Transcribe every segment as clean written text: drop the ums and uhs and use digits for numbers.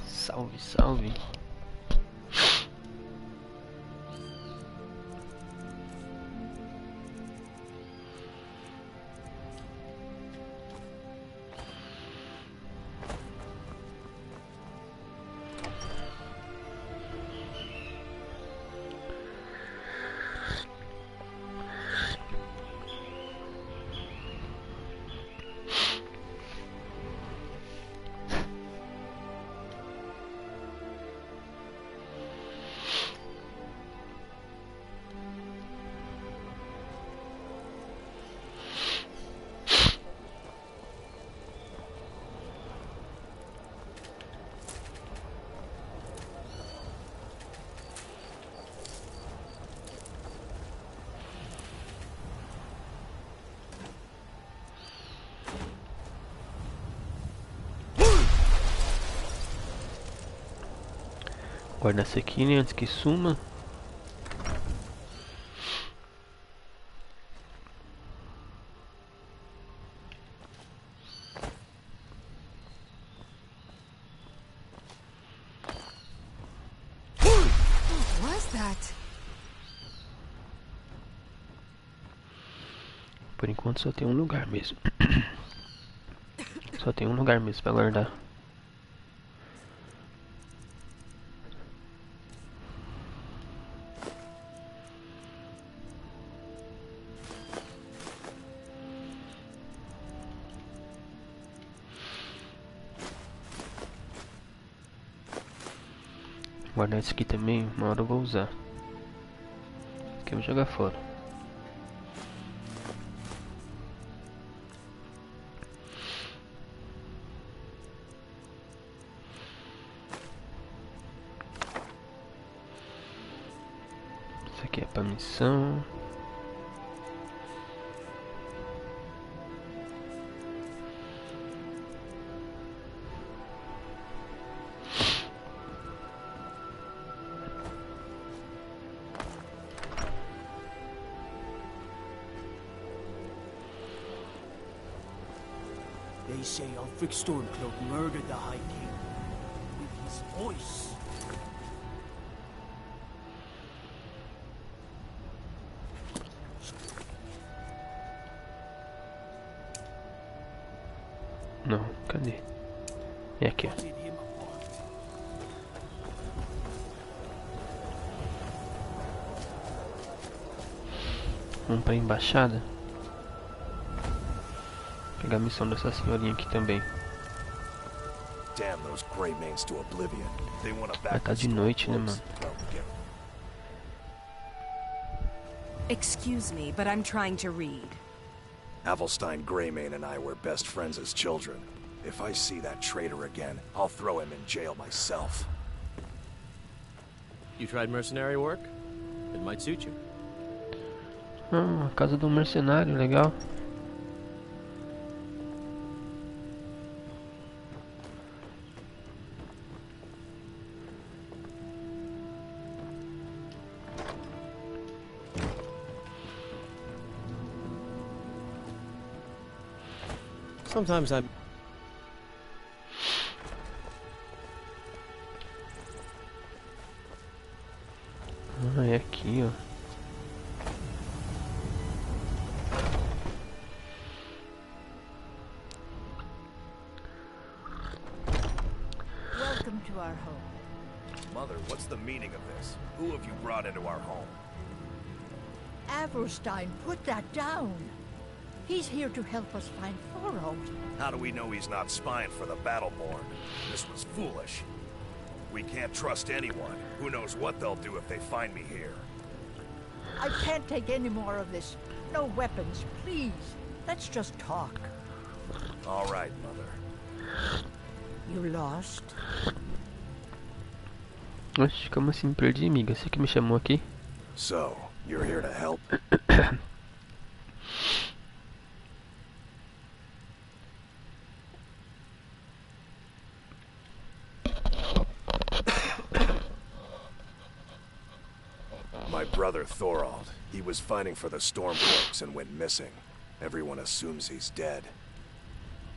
Salve, salve. Guarda essa aqui, né, antes que suma. Por enquanto só tem um lugar mesmo. Só tem um lugar mesmo pra guardar. Guardar esse aqui também, uma hora eu vou usar. Esse aqui eu vou jogar fora. Isso aqui é pra missão. They say Ulfric Stormcloak murdered the High King with his voice. Não, cadê? É aqui, ó. Vamos pra embaixada. Pegar a missão dessa senhorinha aqui também. Vai tá de noite, né, mano? Excuse me, but I'm trying to read. Avelstein Greymane and I were best friends as children. If I see that traitor again, I'll throw him in jail myself. You tried mercenary work? It might suit you. Ah, a casa do mercenário, legal. Sometimes I'm... Ah, é aqui, ó. Welcome to our home. Mother, what's the meaning of this? Who have you brought into our home? Avelstein, put that down. He's here to help us find Thorold. How do we know he's not spying for the Battleborn? This was foolish. We can't trust anyone. Who knows what they'll do if they find me here. I can't take any more of this. No weapons, please. Let's just talk. All right, Mother. You lost? Oxe, como assim? Perdi, amiga. Você que me chamou aqui? So, you're here to help? My brother Thorold. He was fighting for the Stormcloaks and went missing. Everyone assumes he's dead.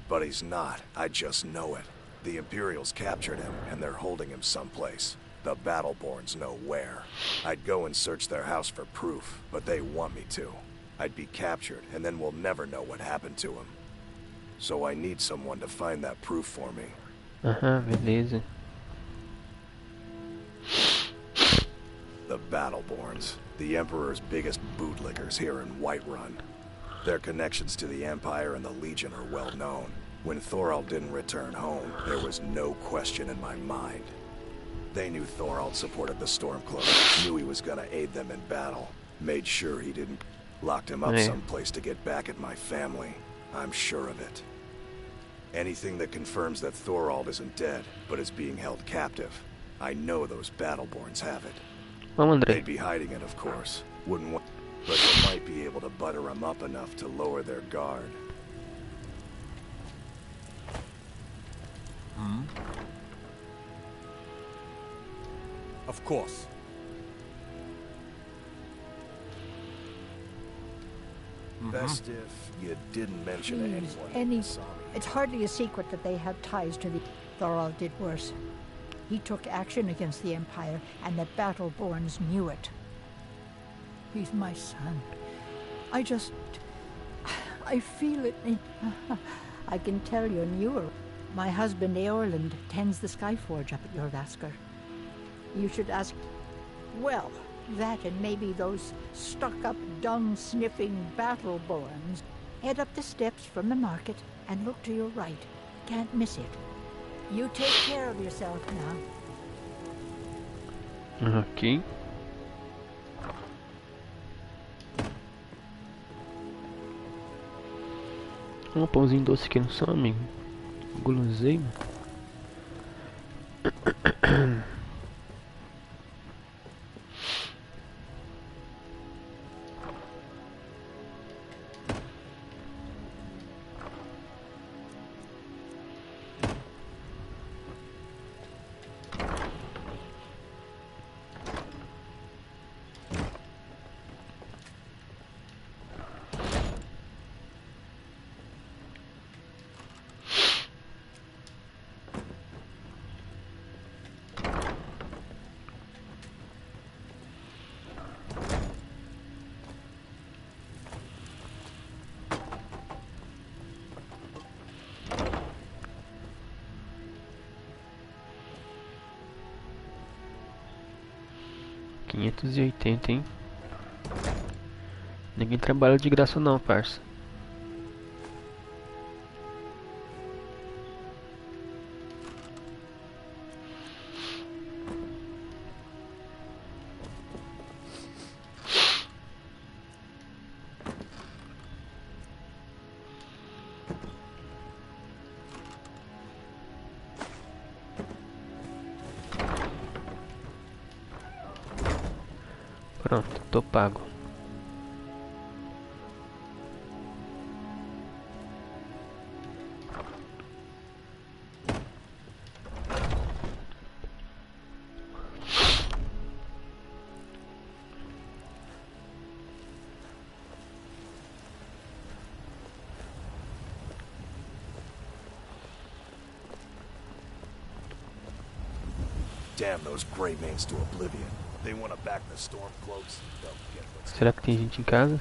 But he's not. I just know it. The Imperials captured him, and they're holding him someplace. The Battleborns know where. I'd go and search their house for proof, but they want me to. I'd be captured, and then we'll never know what happened to him. So I need someone to find that proof for me. Aham, beleza. The Battleborns, the Emperor's biggest bootlickers here in Whiterun. Their connections to the Empire and the Legion are well known. When Thorald didn't return home, there was no question in my mind. They knew Thorald supported the Stormcloaks, knew he was gonna aid them in battle, made sure he didn't, locked him up someplace to get back at my family. I'm sure of it. Anything that confirms that Thorald isn't dead, but is being held captive, I know those Battleborns have it. Vamos, André. They'd be hiding it, of course. Wouldn't want, but they might be able to butter him up enough to lower their guard. Of course. Best if you didn't mention Please, anyone. it's hardly a secret that they have ties to the... Thorald did worse. He took action against the Empire, and the Battleborns knew it. He's my son. I feel it. I can tell you're newer. My husband, Eorland, tends the Skyforge up at Jorvaskr. You should ask... Well, that and maybe those stuck-up, dung-sniffing Battleborns. Head up the steps from the market and look to your right. Can't miss it. You take care of yourself now. Ok. Um pãozinho doce aqui no som, amigo. Guloseima. $580, hein? Ninguém trabalha de graça não, parça. Pronto, tô pago. Damn those Greymanes to oblivion. They want to back the Stormcloaks. They'll get what's... Será que tem gente em casa?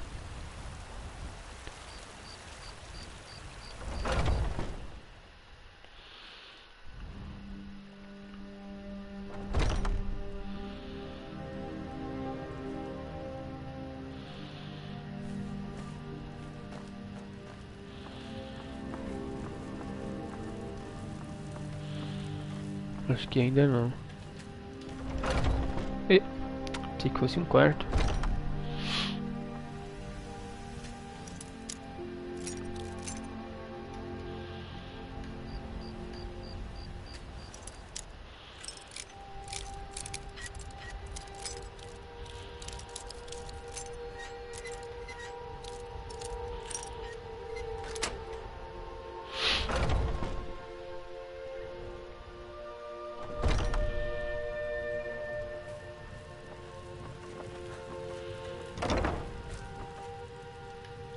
Acho que ainda não. Achei que fosse um quarto.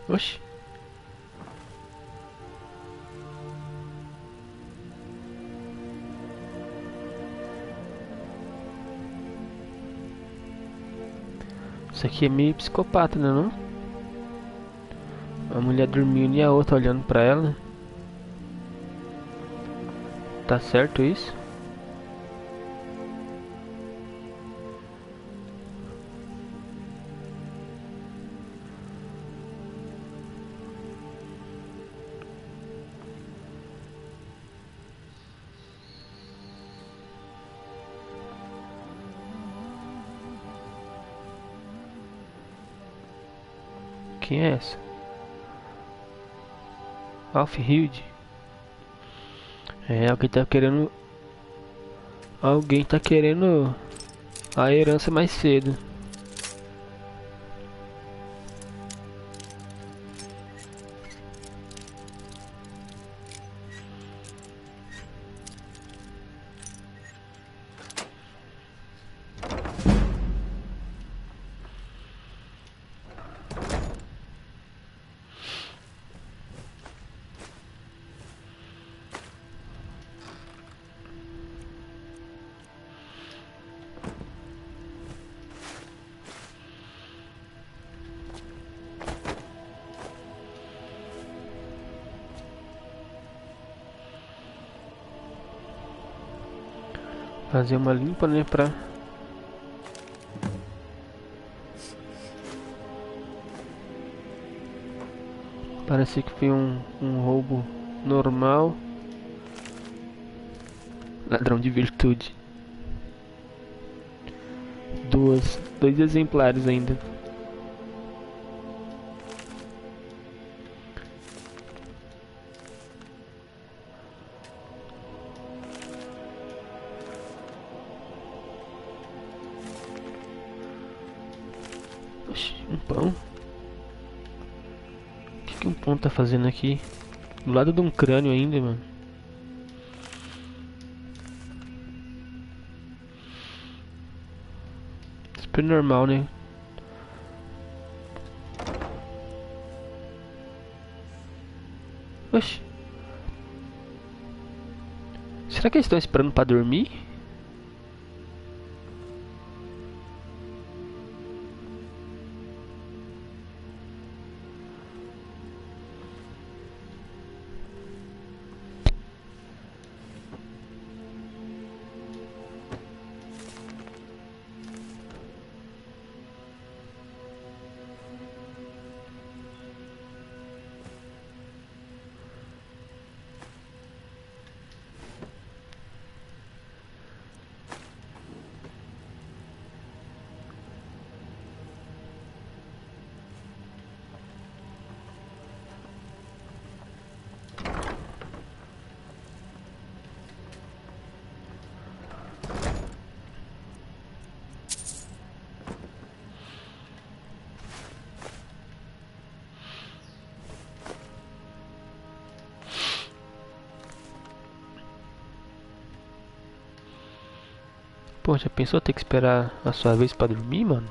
Oxi. Isso aqui é meio psicopata, né, não? A mulher dormindo e a outra olhando pra ela. Tá certo isso? Quem é essa? Alfhild. É, alguém tá querendo. Alguém tá querendo a herança mais cedo. Fazer uma limpa, né, pra... Parece que foi um roubo normal. Ladrão de virtude. Dois exemplares ainda. Oxi, um pão? O que um pão tá fazendo aqui? Do lado de um crânio ainda, mano. Super normal, né? Oxi. Será que eles estão esperando pra dormir? Pô, já pensou ter que esperar a sua vez pra dormir, mano?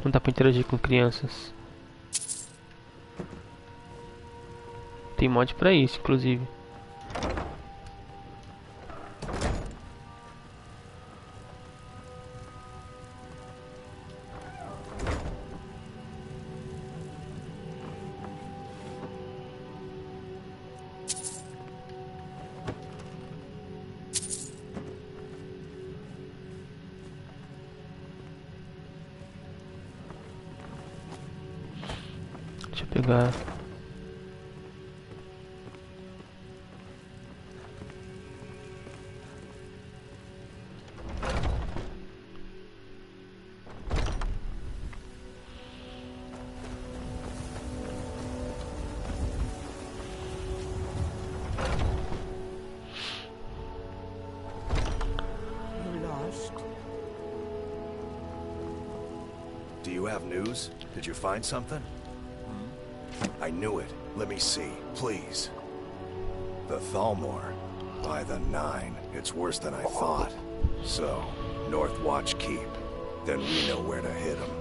Não dá pra interagir com crianças. Tem mod pra isso, inclusive. Deixa eu pegar. You're lost. Do you have news? Did you find something? I knew it. Let me see, please. The Thalmor. By the 9. It's worse than I thought. So, North Watch Keep. Then we know where to hit him.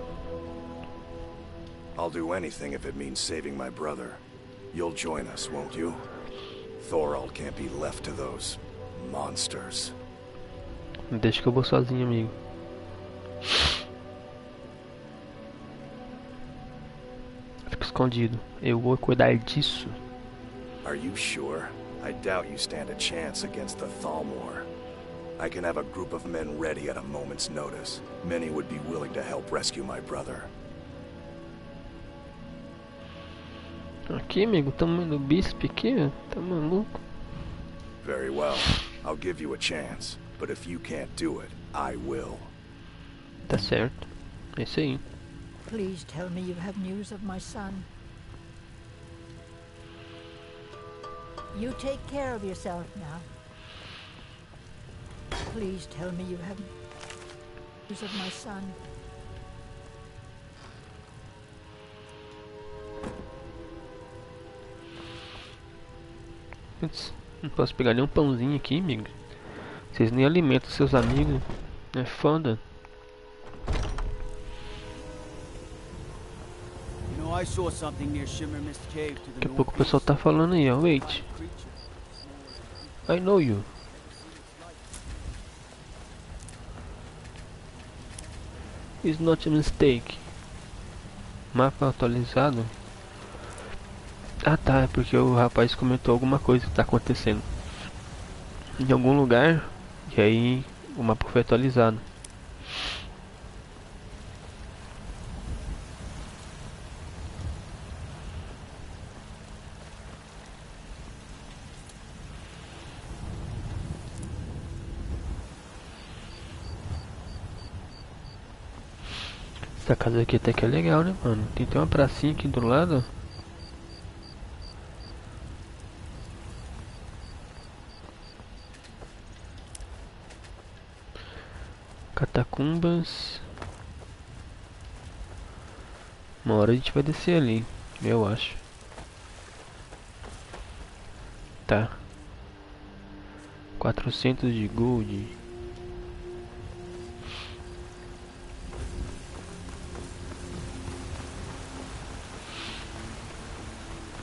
I'll do anything if it means saving my brother. You'll join us, won't you? Thorald can't be left to those monsters. Deixa que eu vou sozinho, amigo. Fica escondido. Eu vou cuidar disso. Are you sure? I doubt you stand a chance against the Thalmor. I can have a group of men ready at a moment's notice. Many would be willing to help rescue my brother. Aqui, amigo, tamanho do bispo aqui, ó. Tá maluco? Very well. I'll give you a chance. But if you can't do it, I will. Tá certo. É isso aí. Please tell me you have news of my son. You take care of yourself now. Please tell me you have news of my son. Putz, não posso pegar nenhum pãozinho aqui, amigo. Vocês nem alimentam seus amigos. É foda. You know, I saw something near Shimmer Mist Cave to the Daqui a pouco o northeast. pessoal tá falando aí, ó. Wait. I know you. It's not a mistake. Mapa atualizado. Ah tá, é porque o rapaz comentou alguma coisa que tá acontecendo em algum lugar. E aí o mapa foi atualizado. Essa casa aqui até que é legal, né, mano? Tem uma pracinha aqui do lado. Catacumbas. Uma hora a gente vai descer ali, eu acho. Tá. 400 de gold.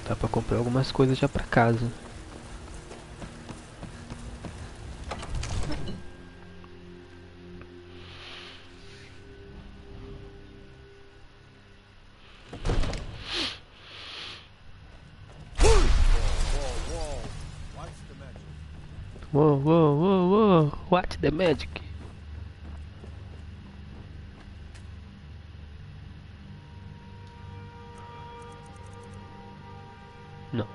Dá pra comprar algumas coisas já pra casa. Whoa, whoa, whoa, whoa. Watch the magic. Não.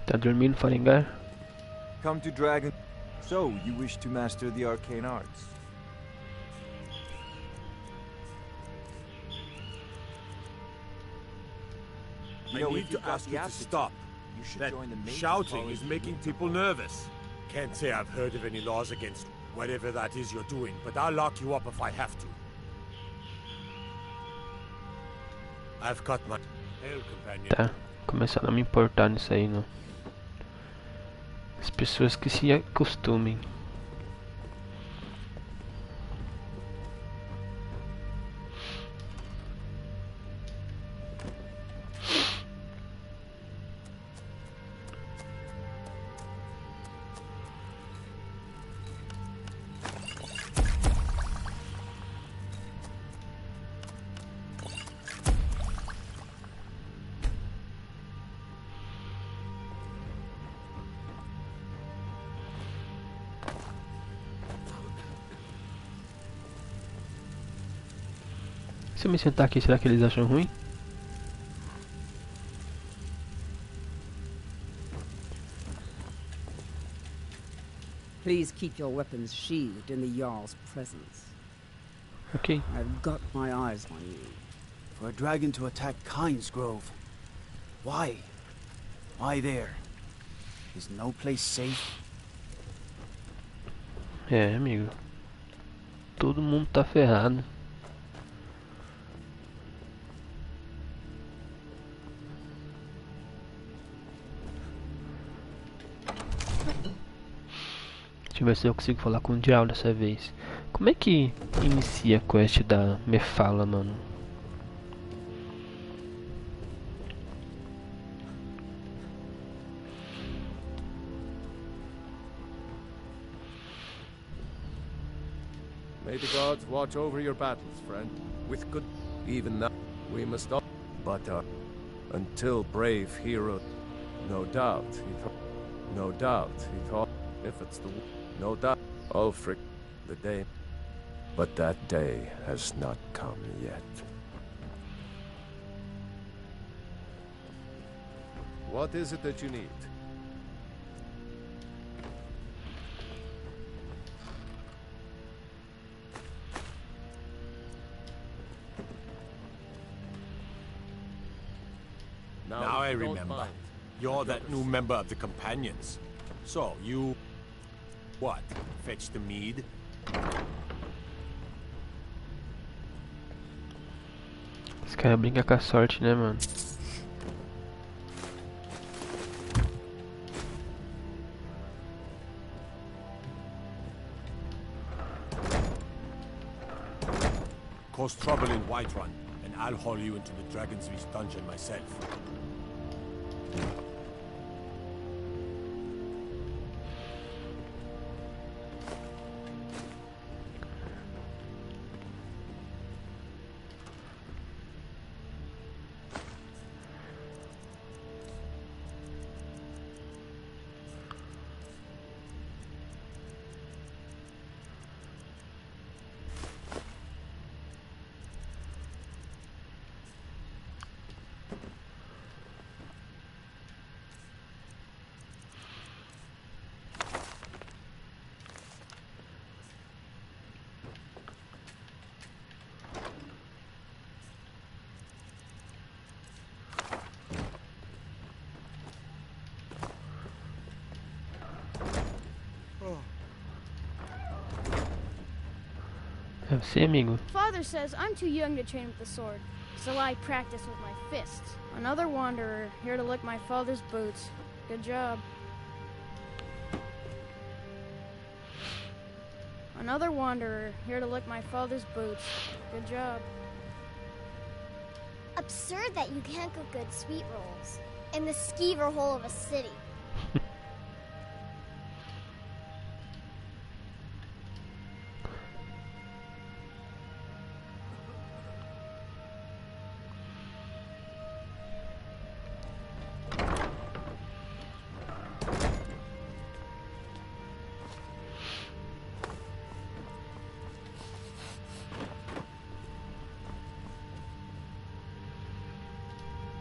Tá dormindo, Faringar? Come to Dragon. So, you wish to master the arcane arts? You know, if you ask you to stop. You should That join the mages shouting following is the making rules. people nervous. Can't say I've heard of any laws against whatever that is you're doing, but I'll lock you up if I have to. I've got my hail companion. Tá, começando a me importar nisso aí, não. As pessoas que se acostumem. Se eu me sentar aqui, será que eles acham ruim? Please keep your weapons sheathed in the Jarl's presence. Ok. I've got my eyes on you. For a dragon to attack Kyne's Grove. Why? Why there? Is no place safe? É, amigo. Todo mundo tá ferrado. Deixa eu ver se eu consigo falar com o Dial dessa vez. Como é que inicia a quest da Mefala, mano? May the gods watch over your battles, friend. With good, even now, we must not. But until brave hero, no doubt he thought, if it's the, no doubt, oh frick, the day. But that day has not come yet. What is it that you need? Now I remember. You're that new member of the Companions. So, you... what? Fetch the mead? Esse cara brinca com a sorte, né, mano? Cause trouble in Whiterun, and I'll haul you into the Dragon's Reach dungeon myself. É você, amigo? Father says I'm too young to train with the sword, so I practice with my fists. Another wanderer, here to lick my father's boots. Good job. Another wanderer, here to lick my father's boots. Good job. Absurd that you can't cook good sweet rolls in the skeever hole of a city.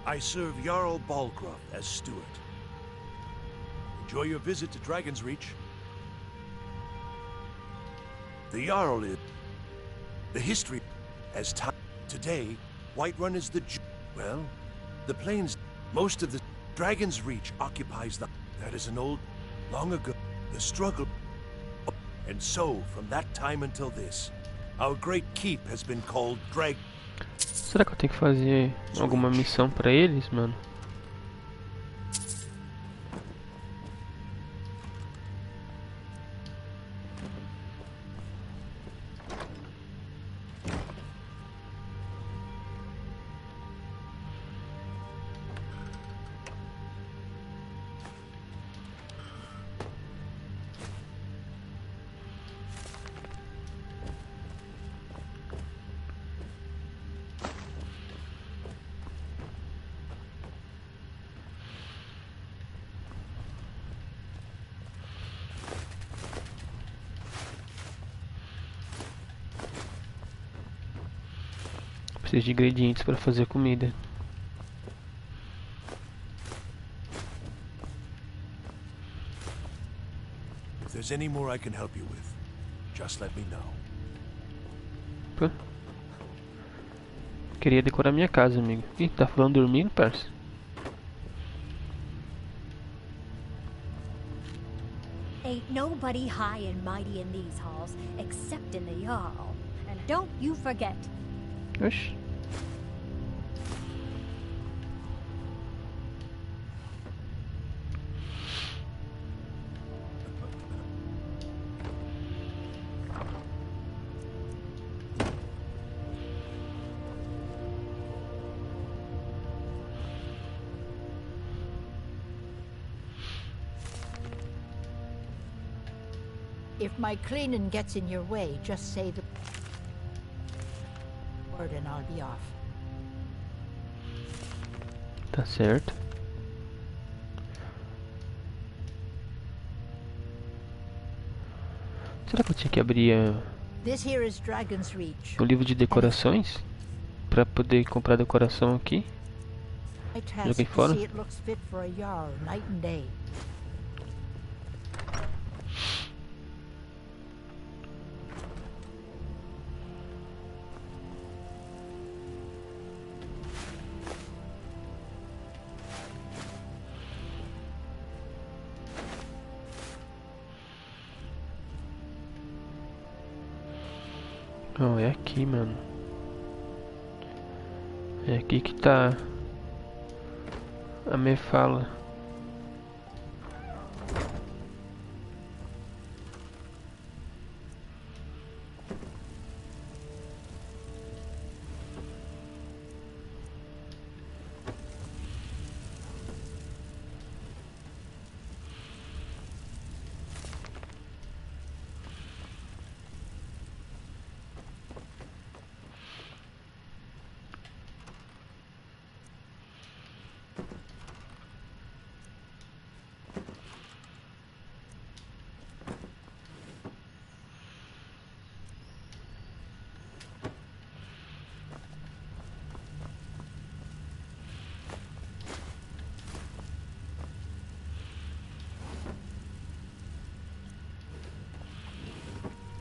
I serve Jarl Balgruuf as steward. Enjoy your visit to Dragon's Reach. The Jarl is... the history as time. Today, Whiterun is the... well, the plains... most of the... Dragon's Reach occupies the... that is an old... long ago, the struggle... and so, from that time until this, our great keep has been called Drag... Será que eu tenho que fazer alguma missão pra eles, mano? Preciso de ingredientes para fazer comida. If there's any more I can help you with, just let me know. Pô. Queria decorar minha casa, amigo. Ih, tá falando dormindo, parça? Ain't nobody high and mighty in these halls, except in the Jarl. And don't you forget. Oxi. If my cleaning gets in your way, just say the word and I'll be off. Tá certo. Será que eu tinha que abrir This here is Dragon's Reach. o livro de decorações para poder comprar decoração aqui? My task Joguei to fora. see it looks fit for a Jarl night and day. Não, é aqui, mano. É aqui que tá a minha fala.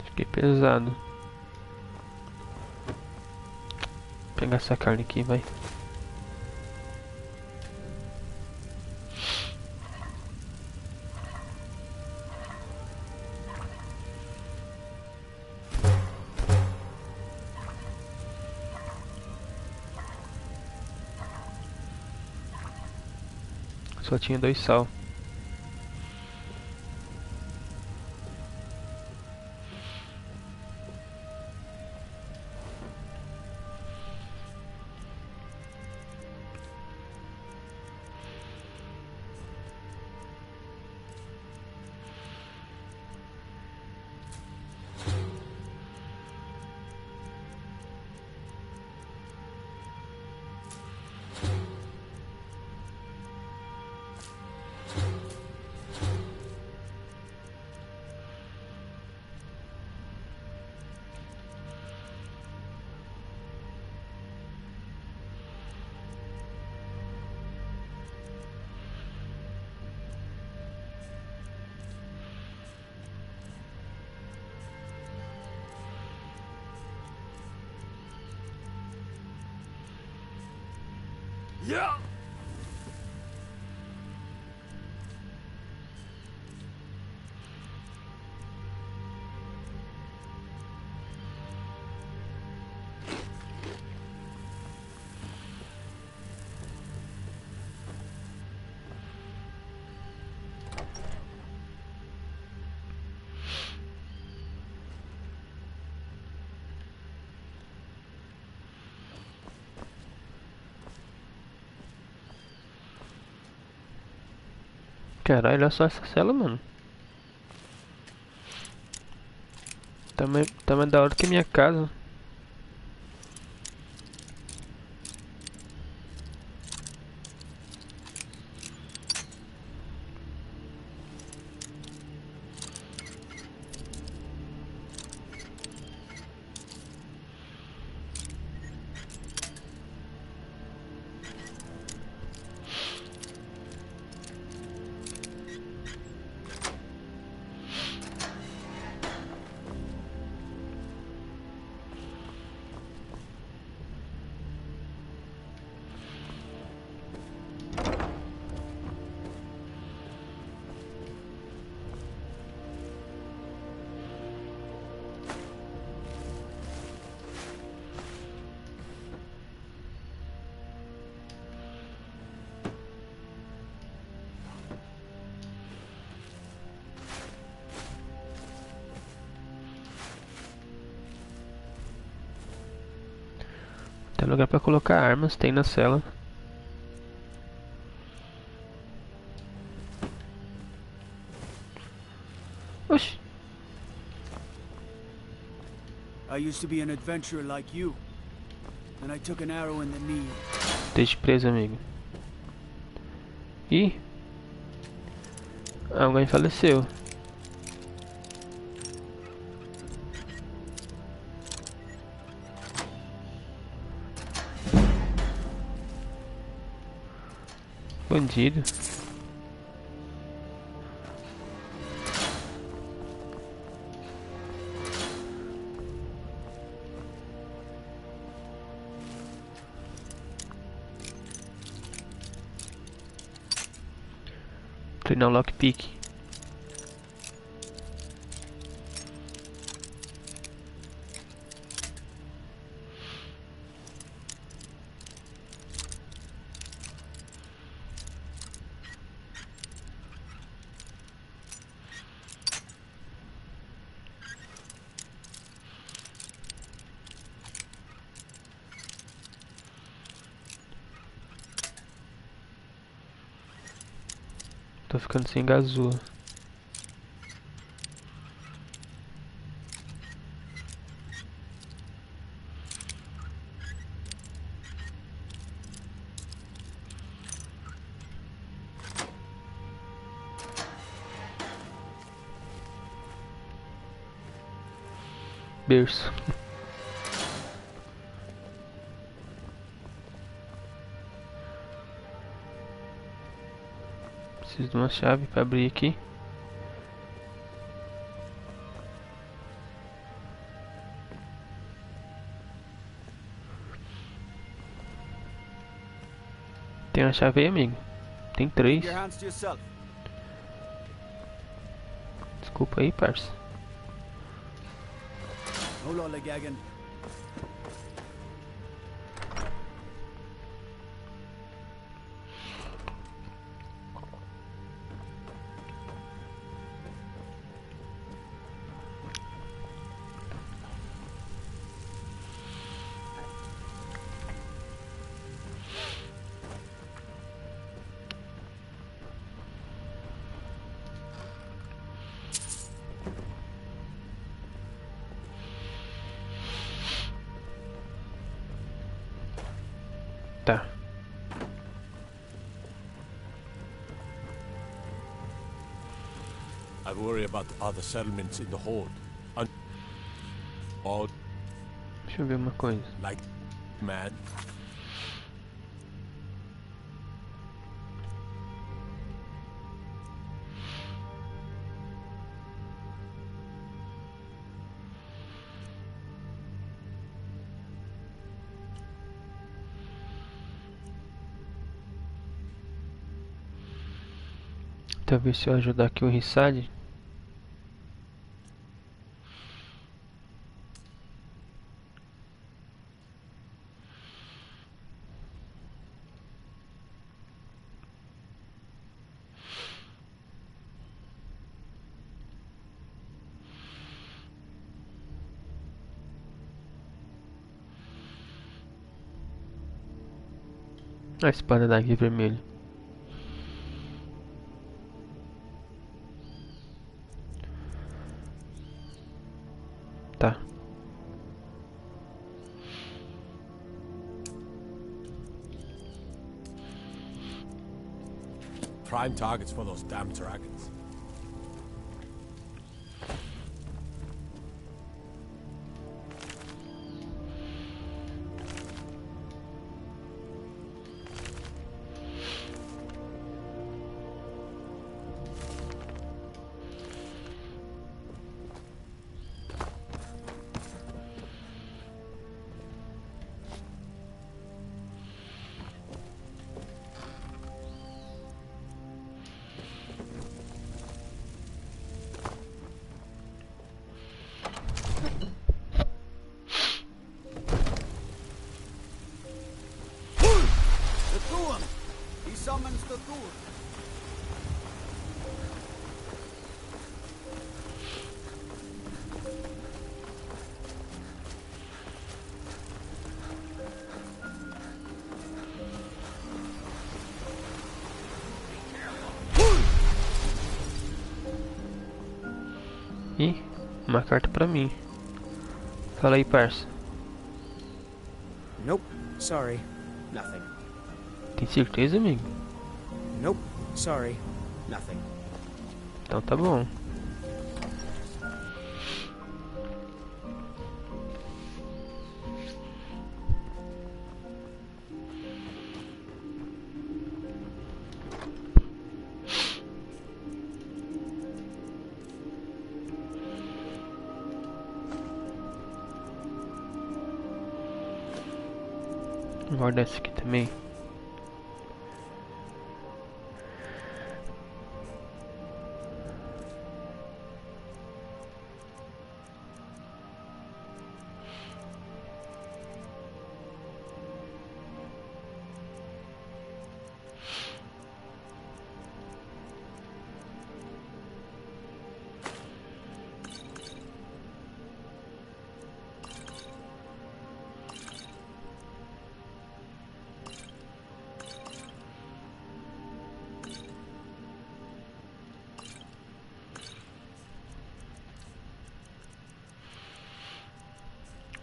Fiquei pesado. Vou pegar essa carne aqui, vai. Só tinha 2 sal. Yeah! Caralho, olha só essa cela, mano. Tá mais da hora que minha casa. Tem lugar pra colocar armas, tem na cela. Oxi. I used to be an adventurer like you. And I took an arrow in the knee. Deixe preso, amigo. Ih! Alguém faleceu. Bandido. Treinar o lockpick. Tô ficando sem gasura. Berço. Preciso de uma chave para abrir aqui. Tem uma chave aí, amigo? Tem 3. Desculpa aí, parça. Tá. I worry about the other settlements in the Horde. All Deixa eu ver uma coisa. like man. Talvez se eu ajudar aqui o Rissad. A espada da águia vermelha. Tá. Prime targets for those damn dragons. He summons the Thur. Ih, uma carta pra mim. Fala aí, parça. Nope. Sorry. Nothing. Tem certeza, amigo? Nope. Sorry. Nothing. Então tá bom. Guarda esse aqui também.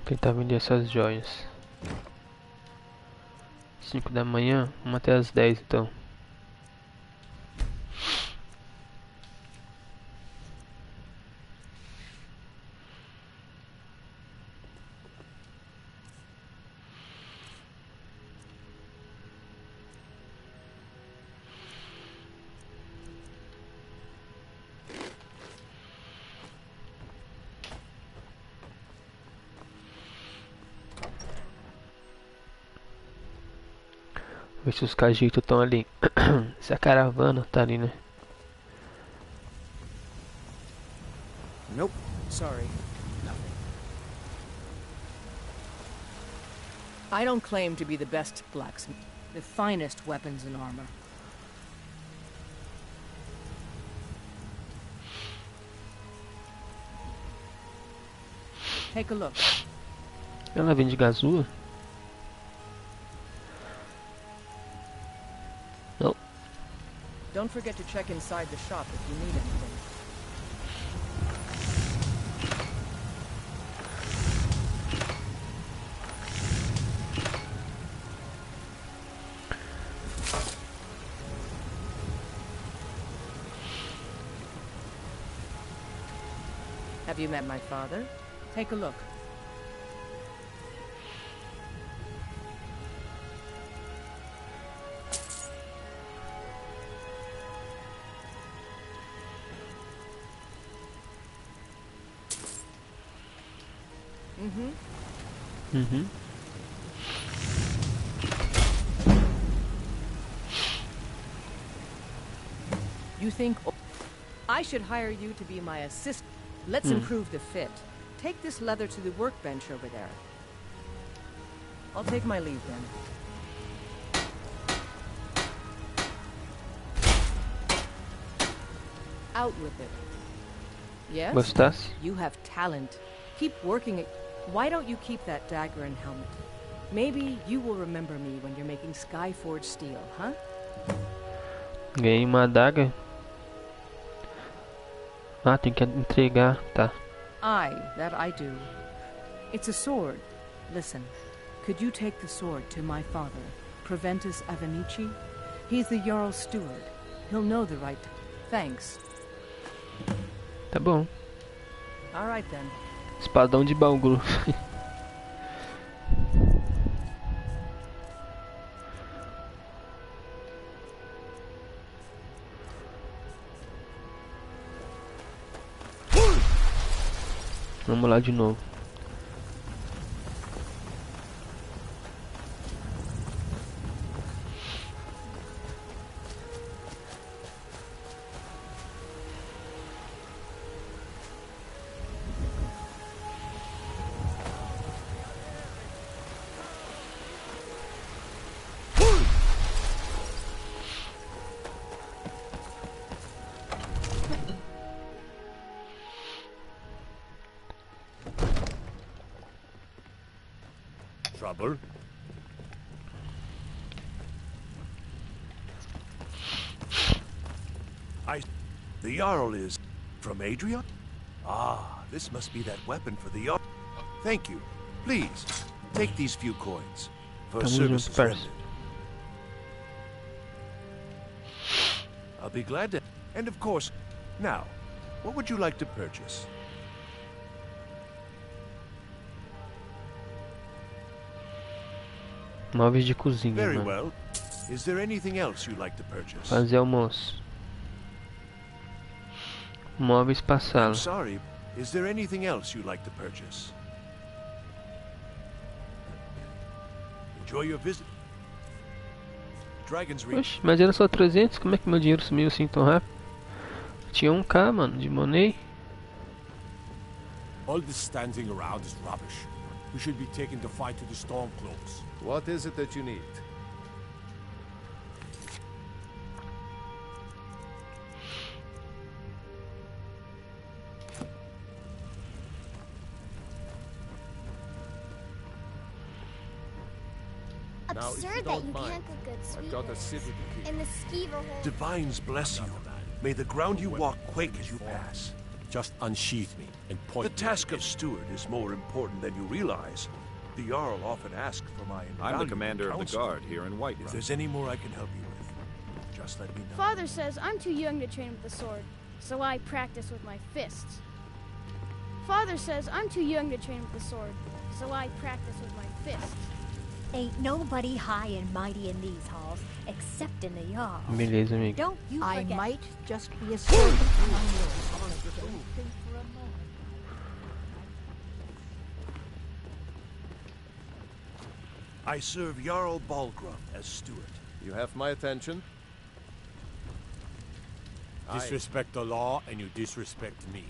Tentar vender essas joias. 5 da manhã, vamos até as 10 então. Ver se os cajitos estão ali. Se a caravana tá ali, né? Nope. Sorry. Nothing. I don't claim to be the best blacksmith, the finest weapons and armor. Take a look. Ela vende gazua? Não. Don't forget to check inside the shop if you need anything. Have you met my father? Take a look. You think I should hire you to be my assistant? Let's improve the fit. Take this leather to the workbench over there. I'll take my leave then. Out with it. Yes? Gostasse? You have talent. Keep working it. Why don't you keep that dagger and helmet? Maybe you will remember me when you're making Skyforge steel, huh? Ganhei uma adaga. Ah, tem que entregar, tá. That I do. It's a sword. Listen, could you take the sword to my father, Preventus Avenici? He's the Jarl's steward. He'll know the right. Thanks. Tá bom. All right then. Espadão de Balgru. Vamos lá de novo. Trouble? The Jarl is from Adria? Ah, this must be that weapon for the Jarl. Thank you. Please, take these few coins for Tamo services junto, parça. rendered. I'll be glad to. And of course, now, what would you like to purchase? Móveis de cozinha, Very mano. well. Is there anything else you'd like to purchase? Fazer almoço. Móveis pra I'm sala. sorry. Is there anything else you'd like to purchase? Enjoy your visit. Dragon's Reach. Oxe, mas era só 300? Como é que meu dinheiro sumiu assim tão rápido? Tinha 1k, mano, de money. All this standing around is rubbish. We should be taking the fight to the Stormcloaks. What is it that you need? Now, if you Absurd that don't you mind, can't cook good I've got a sweetness. city to keep. And the skeever hole. Divines bless you. May the ground you walk quake as you pass. Just unsheath me and point The task of steward is more important than you realize. The Jarl often asks for my I'm the invaluable commander of the counsel. guard here in Whiterun. If there's any more I can help you with, just let me know. Father says I'm too young to train with the sword, so I practice with my fists. Father says I'm too young to train with the sword, so I practice with my fists. Ain't nobody high and mighty in these halls, except in the Jarl. Beleza, amigo. Don't you I forget. might just be a servant among yours. Don't think for a moment. I serve Jarl Balgrum as steward. You have my attention. Disrespect the law and you disrespect me.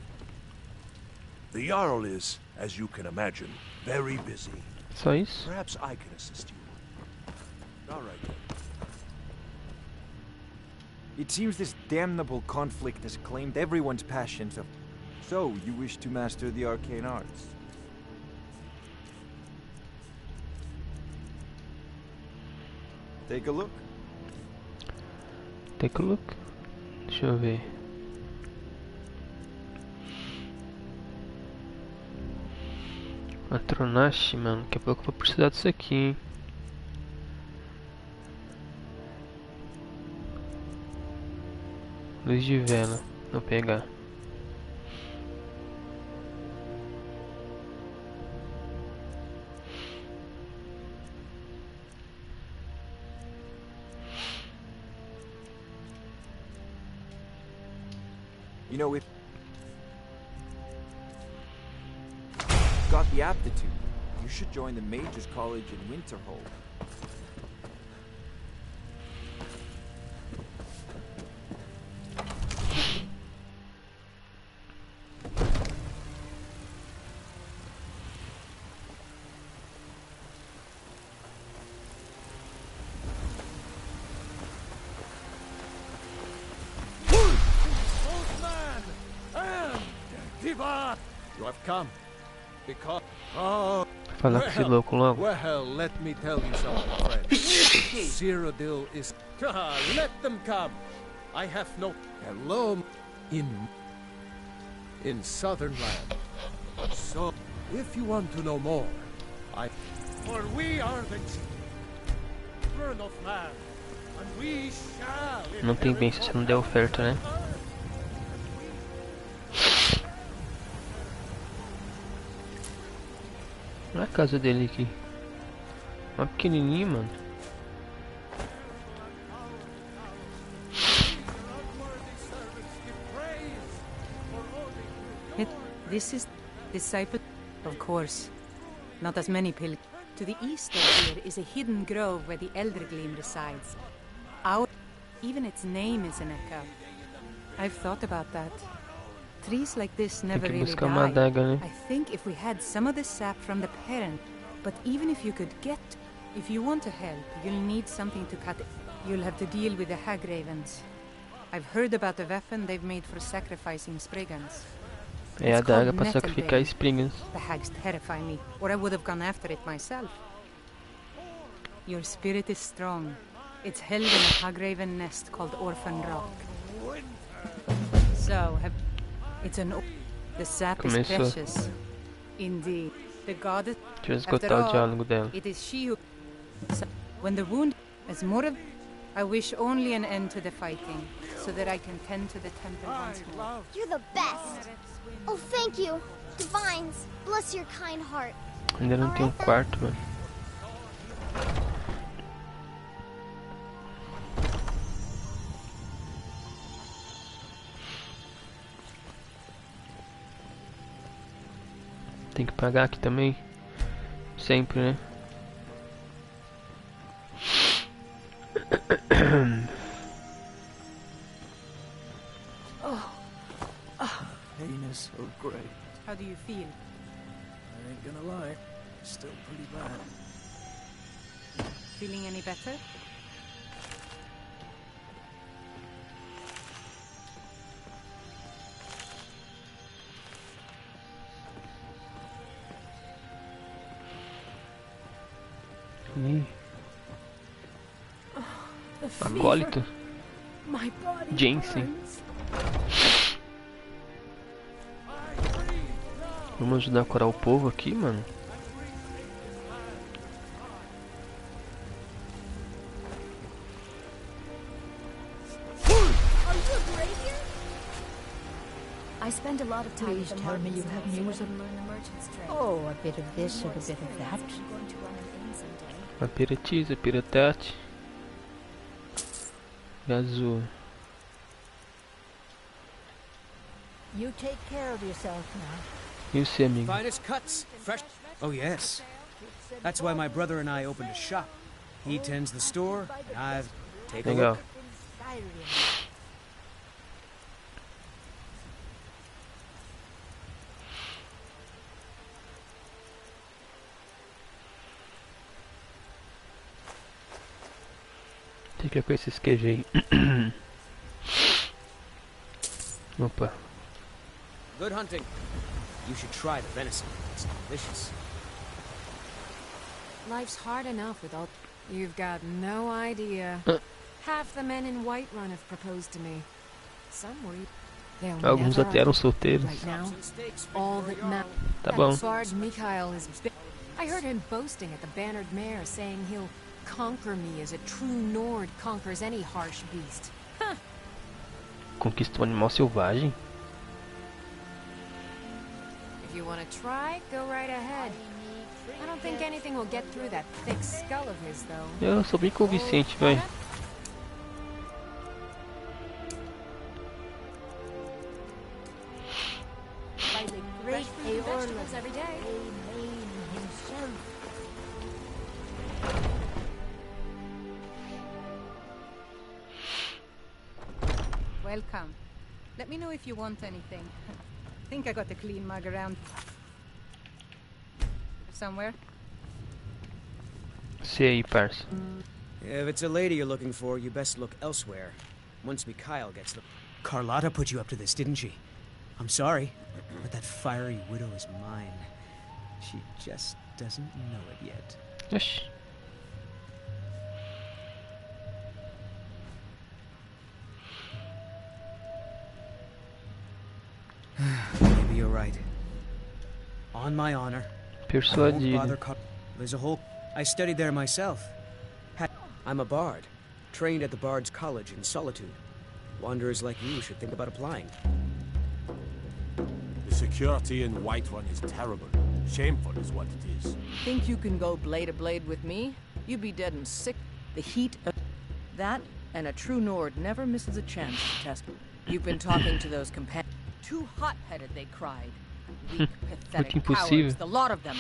The Jarl is, as you can imagine, very busy. Só isso? Perhaps I can assist you. All right. It seems this damnable conflict has claimed everyone's passions of... So, you wish to master the arcane arts? Take a look. Take a look. Deixa eu ver. Atronache, mano. Daqui a pouco eu vou precisar disso aqui, hein. Luz de vela. Vou pegar. You know, if... got the aptitude, you should join the Mages College in Winterhold. You have come because... Oh, Falar com esse louco logo. well, let me tell you something, friend. Cyrodiil is... let them come. I have no... Hello, in southern land. So, if you want to know more, For we are the children of man, and we shall... Não tem bem se não der oferta, né? Olha a casa dele aqui. Uma pequenininha, mano. This is disciple, of course. Not as many pilgrims. To the east of here is a hidden grove where the Elder Gleam resides. Even its name is an echo. I've thought about that. Trees like this never Tem que really buscar uma die. adaga, né? I think if we had some of the sap from the parent, but even if you could get, if you want to help, you'll need something to cut it. You'll have to deal with the hag ravens. I've heard about the weapon they've made for sacrificing Spriggans. É a It's adaga called pra sacrificar Nettlebane. Spriggans. The hags terrify me, or I would have gone after it myself. Your spirit is strong. It's held in a hagraven nest called Orphan Rock. So, it's an... The sap is Começou. precious. Indeed. The goddess. Deixa eu After esgotar o all, diálogo dela. it is she who. So, when the wound is more of, I wish only an end to the fighting, so that I can tend to the temple once more. You're the best. Oh, thank you. Divines, bless your kind heart. Ainda não tem um quarto, mano. Tem que pagar aqui também. Sempre, né? Pain is so great. How do you feel? I ain't gonna lie. Still pretty bad. Feeling any better? Acólito. Jensen. Vamos ajudar a curar o povo aqui, mano. I spend a lot of time. Please tell me you have news of... Oh, a bit of this and a bit of that. Aperitivo, aperitate. Azul. You take care of yourself now. E você, amigo? Finest cuts, fresh. Oh yes, that's why my brother and I opened a shop. He tends the store, and I've taken a Legal. look. Fica com esses queijos aí. Opa. Good hunting. You should try the venison. It's delicious. Life's hard enough without... You've got no idea. Half the men in Whiterun have proposed to me. Some worry they'll Alguns never até eram solteiros. Right now, all that matters. Tá bom. Bard Mikhail is... I heard him boasting at the Bannered Mare, saying he'll conquer me as a true Nord conquers any harsh beast. Huh. Conquista um animal selvagem? If you want to try, go right ahead. I don't think anything will get through that thick skull of his, though. Eu sou bem convincente, vai. By the great vegetables every day. himself. Welcome. Let me know if you want anything. I think I got a clean mug around somewhere. Sei aí, parça. If it's a lady you're looking for, you best look elsewhere. Once Mikhail gets the... Carlotta put you up to this, didn't she? I'm sorry, but that fiery widow is mine. She just doesn't know it yet. Oxi. Maybe you're right. On my honor. Persuadido. There's a whole... I studied there myself. I'm a bard, trained at the Bard's College in Solitude. Wanderers like you should think about applying. The security in Whiterun is terrible. Shameful is what it is. Think you can go blade to blade with me? You'd be dead and sick. The heat of that and a true Nord never misses a chance to test me. You've been talking to those companions. Too hot-headed, they cried. Weak, pathetic cowards, the lot of them.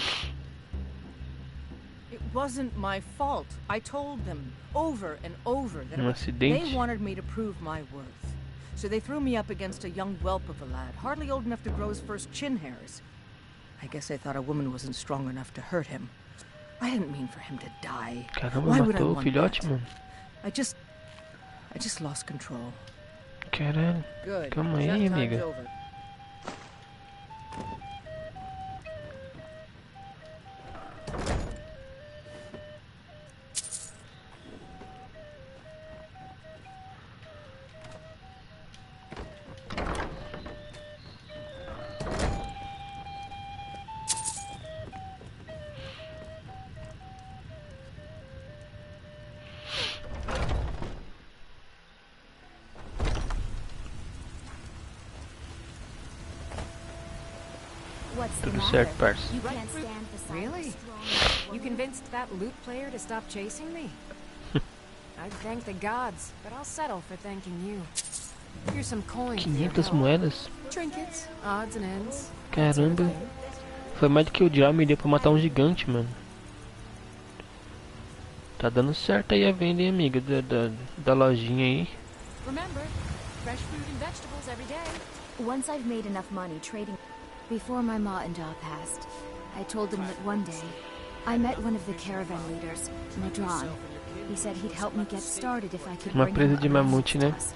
It wasn't my fault. I told them over and over that they wanted me to prove my worth. So they threw me up against a young whelp of a lad, hardly old enough to grow his first chin hairs. I guess they thought a woman wasn't strong enough to hurt him. I didn't mean for him to die. Caramba, Why would I matou o want filhote, that? mano. I just lost control. Caralho. Good. Calma aí, Time's amiga. over. Tudo certo, parça. You can't stand the sight of Really? strong You convinced that loot player to stop chasing me? I'd thank the gods, but I'll settle for thanking you. Here's some coins. 500 moedas? Trinkets, odds and ends. Caramba. Foi mais do que o diabo me deu pra matar um gigante, mano. Tá dando certo aí a venda, hein, amiga, da lojinha aí. Remember, fresh fruit and vegetables every day. Once I've made enough money trading. Before my ma and Da passed, I told them that one day I met one of the caravan leaders, Madron. He said he'd help me get started if I could Uma bring presa him de a mamute, né? tusk.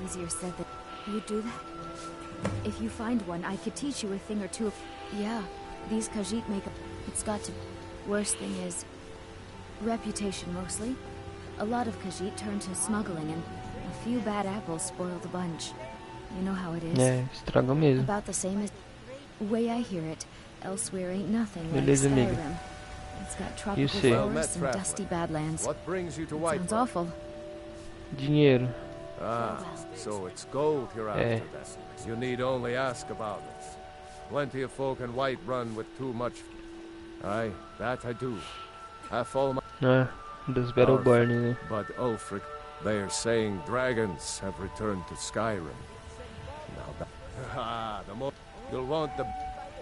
Easier said than you'd do that. If you find one, I could teach you a thing or two of. Yeah, these Khajiit make a. It's got to. Worst thing is reputation mostly. A lot of Khajiit turn to smuggling, and a few bad apples spoil the bunch. You know how it is. É, estragou mesmo. About the same as. Way I hear it, elsewhere ain't nothing like Beleza, amiga. Skyrim. It's got You tropical say. forests and dusty badlands. What brings you to Sounds Whiterun? awful. Dinheiro. Ah, so it's gold you're after then. You need only ask about it. Plenty of folk in Whiterun with too much. Aye, that I do. Half all my. Ah, dos Battleborn, né? But Ulfric, they are saying dragons have returned to Skyrim. Now that. Ah, the more you'll want the.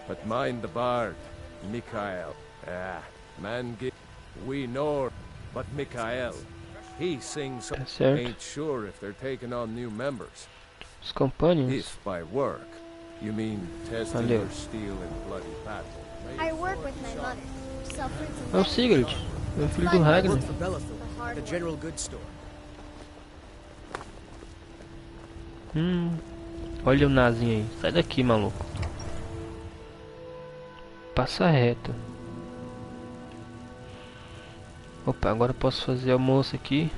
But mind the bard, Mikael. Ah, man, we know, but Mikael, he sings. Tá certo. Ain't sure if they're taking on new members. Os companions. If by work, you mean testing Valeu. your steel in bloody battle. I work with my mother. Sell fruits and É o Sigurd, é o filho do Ragnar. Work for Belethor, the general goods store. Olha o nazinho aí. Sai daqui, maluco. Passa reto. Opa, agora eu posso fazer almoço aqui.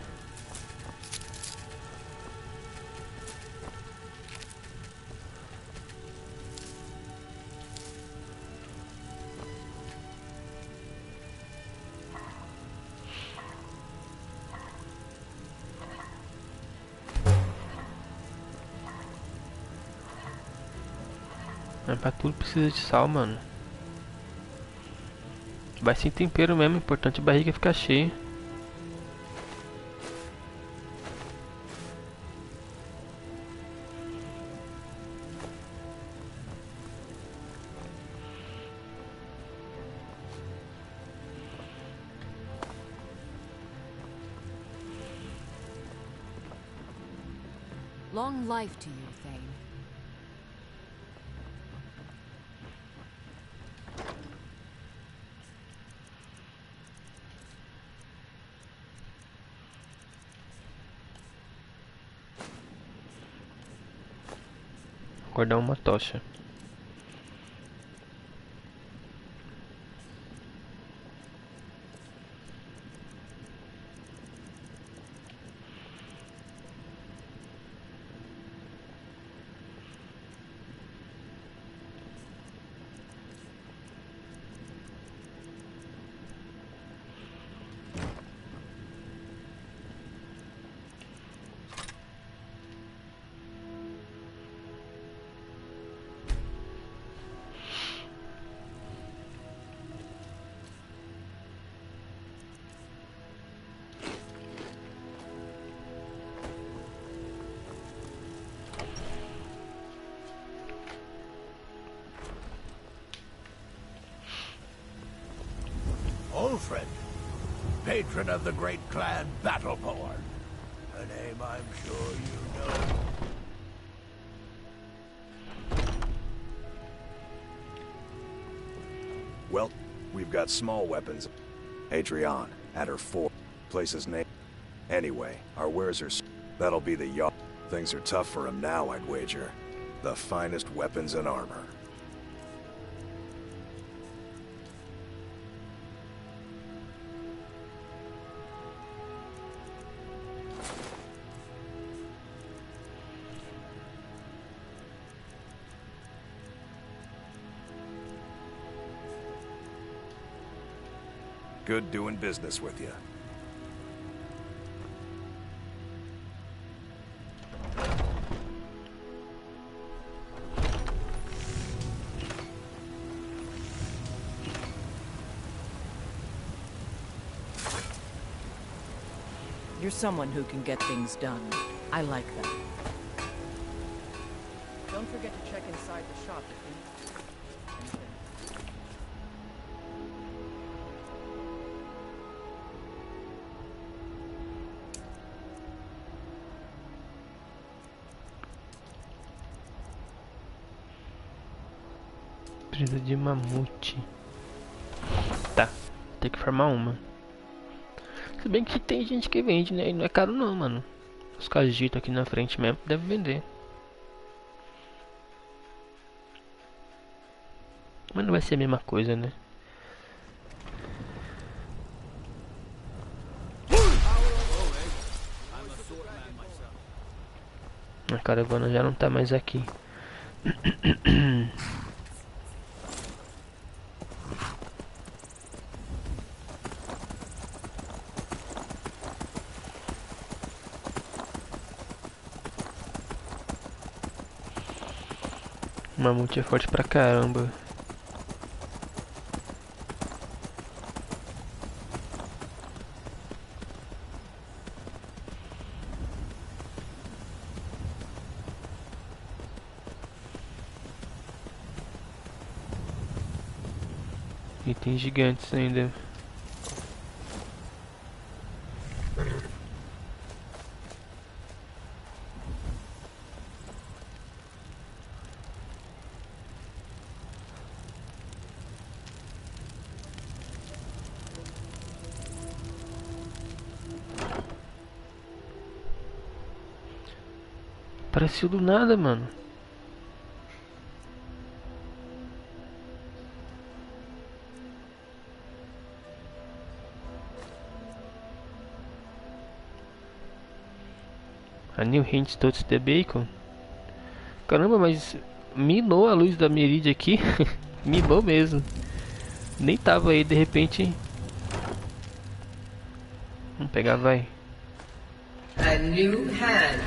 Mas pra tudo precisa de sal, mano. Vai sem tempero mesmo, importante a barriga ficar cheia. Long life to you, Thane. Guardar uma tocha. Ulfric, patron of the great clan Battleborn. A name I'm sure you know. Well, we've got small weapons. Adrian, at her fort. Place's name. Anyway, our wares are. That'll be the yacht. Things are tough for him now, I'd wager. The finest weapons and armor. Good doing business with you. You're someone who can get things done. I like that. Don't forget to check inside the shop if you need anything. Precisa de mamute. Tá, tem que formar uma. Se bem que tem gente que vende, né? E não é caro não, mano. Os cajitos aqui na frente mesmo deve vender. Mas não vai ser a mesma coisa, né? A caravana já não tá mais aqui. O mamute é forte pra caramba. E tem gigantes ainda. Apareceu do nada, mano. A new hint touch the bacon. Caramba, mas minou a luz da Meridia aqui. Minou mesmo. Nem tava aí, de repente. Vamos pegar, vai. A new hand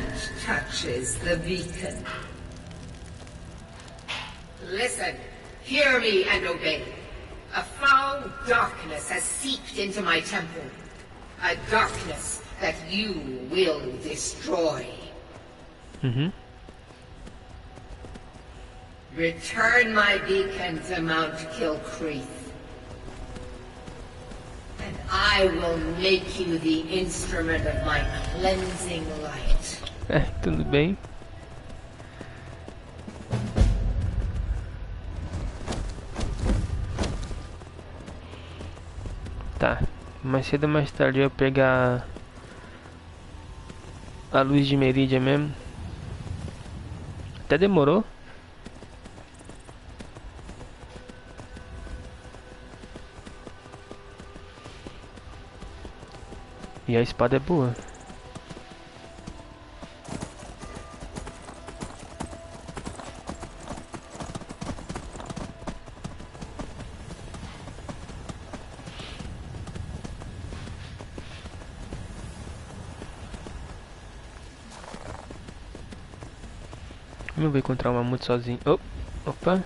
touches the beacon. Listen, hear me and obey. A foul darkness has seeped into my temple. A darkness that you will destroy. Return my beacon to Mount Kilcreath, and I will make you the instrument of my cleansing light. Tudo bem. Tá, mais cedo ou mais tarde eu vou pegar a luz de Meridia mesmo. Até demorou. E a espada é boa. Não vou encontrar um mamute sozinho. Oh, opa.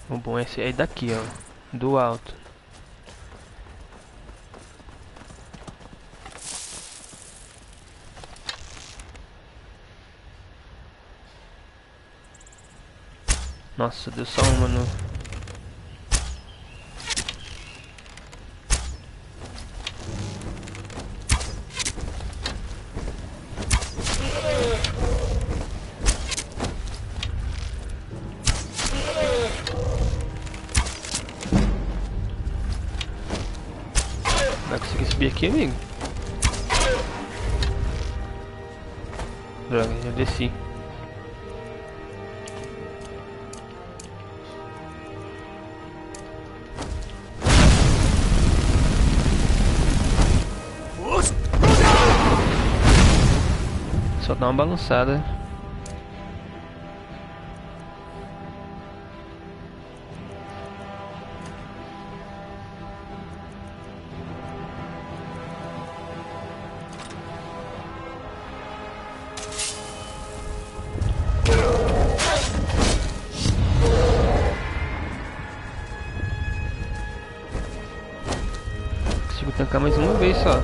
O bom é esse é daqui, ó. Do alto. Nossa, deu só uma no... Vai conseguir subir aqui, amigo? Droga, já desci. Só dá uma balançada. atacar mais uma vez só.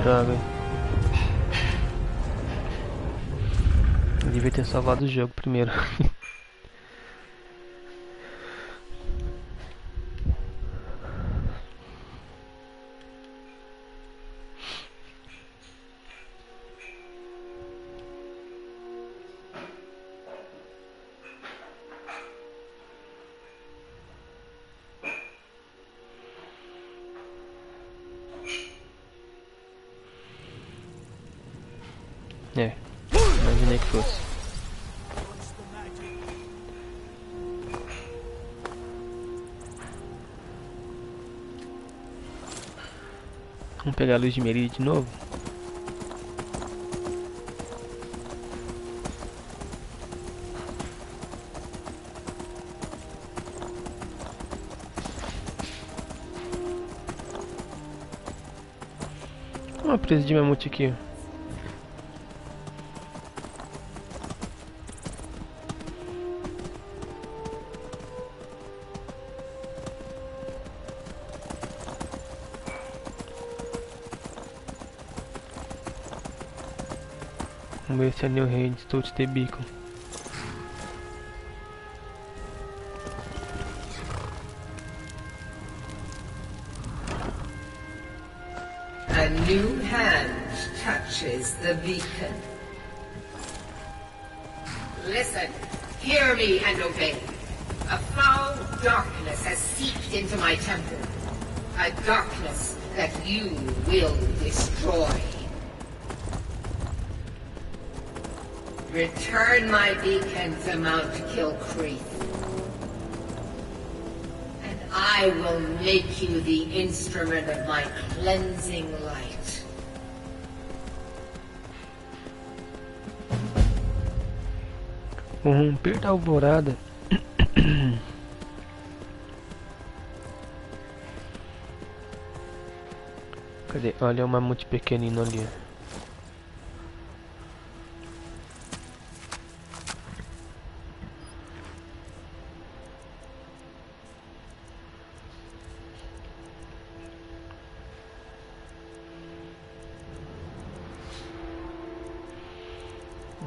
Droga. Eu devia ter salvado o jogo primeiro. É, imaginei que fosse. Vamos pegar a luz de Meri de novo. Uma presa de mamute aqui. Vamos ver se é New Raid, estou de ter bico. A new hand touches the beacon. Listen, hear me and obey. A foul darkness has seeped into my temple. A darkness that you will destroy. Return my beacon to Mount Kilcreath, and I will make you the instrument of my cleansing light. O romper da alvorada. Cadê? Olha o mamute pequenino ali.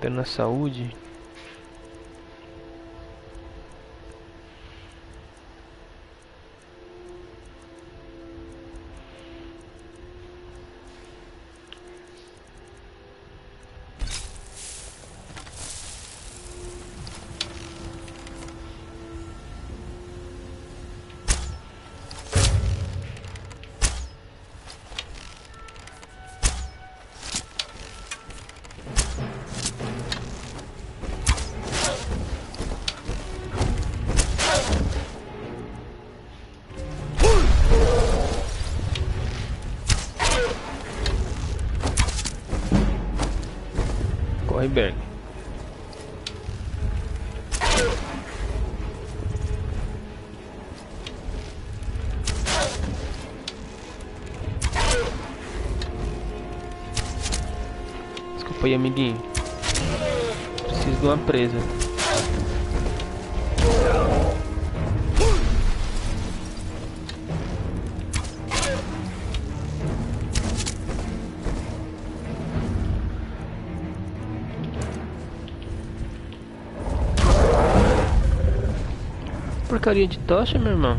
Na saúde. Corre bem. Desculpa aí, amiguinho. Preciso de uma presa. Porcaria de tocha, meu irmão.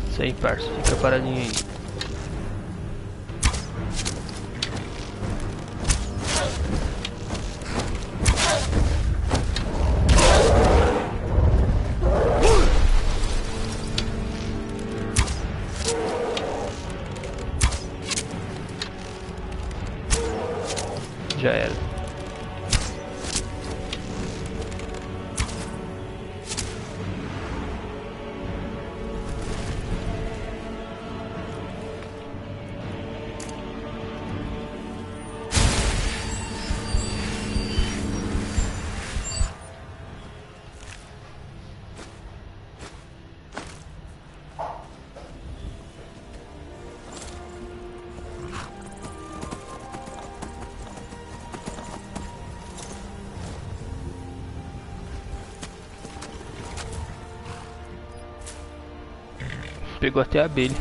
Isso aí, parça. Fica paradinho aí. pegou até a abelha.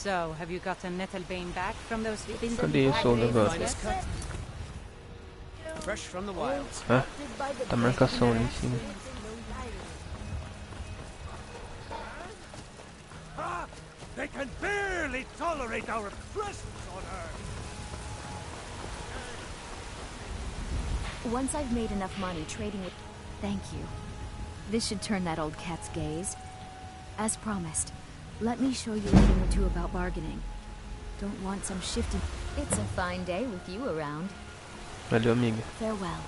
So, have you gotten Nettlebane back from those things? Cadê o Soul agora? Fresh from the wilds. Ah, tá a marcação ali em cima. They can barely tolerate our presence on Earth. Once I've made enough money trading with... Thank you. This should turn that old cat's gaze. As promised, let me show you a thing or two about bargaining. Don't want some shifty... It's a fine day with you around. Valeu, amiga. Farewell.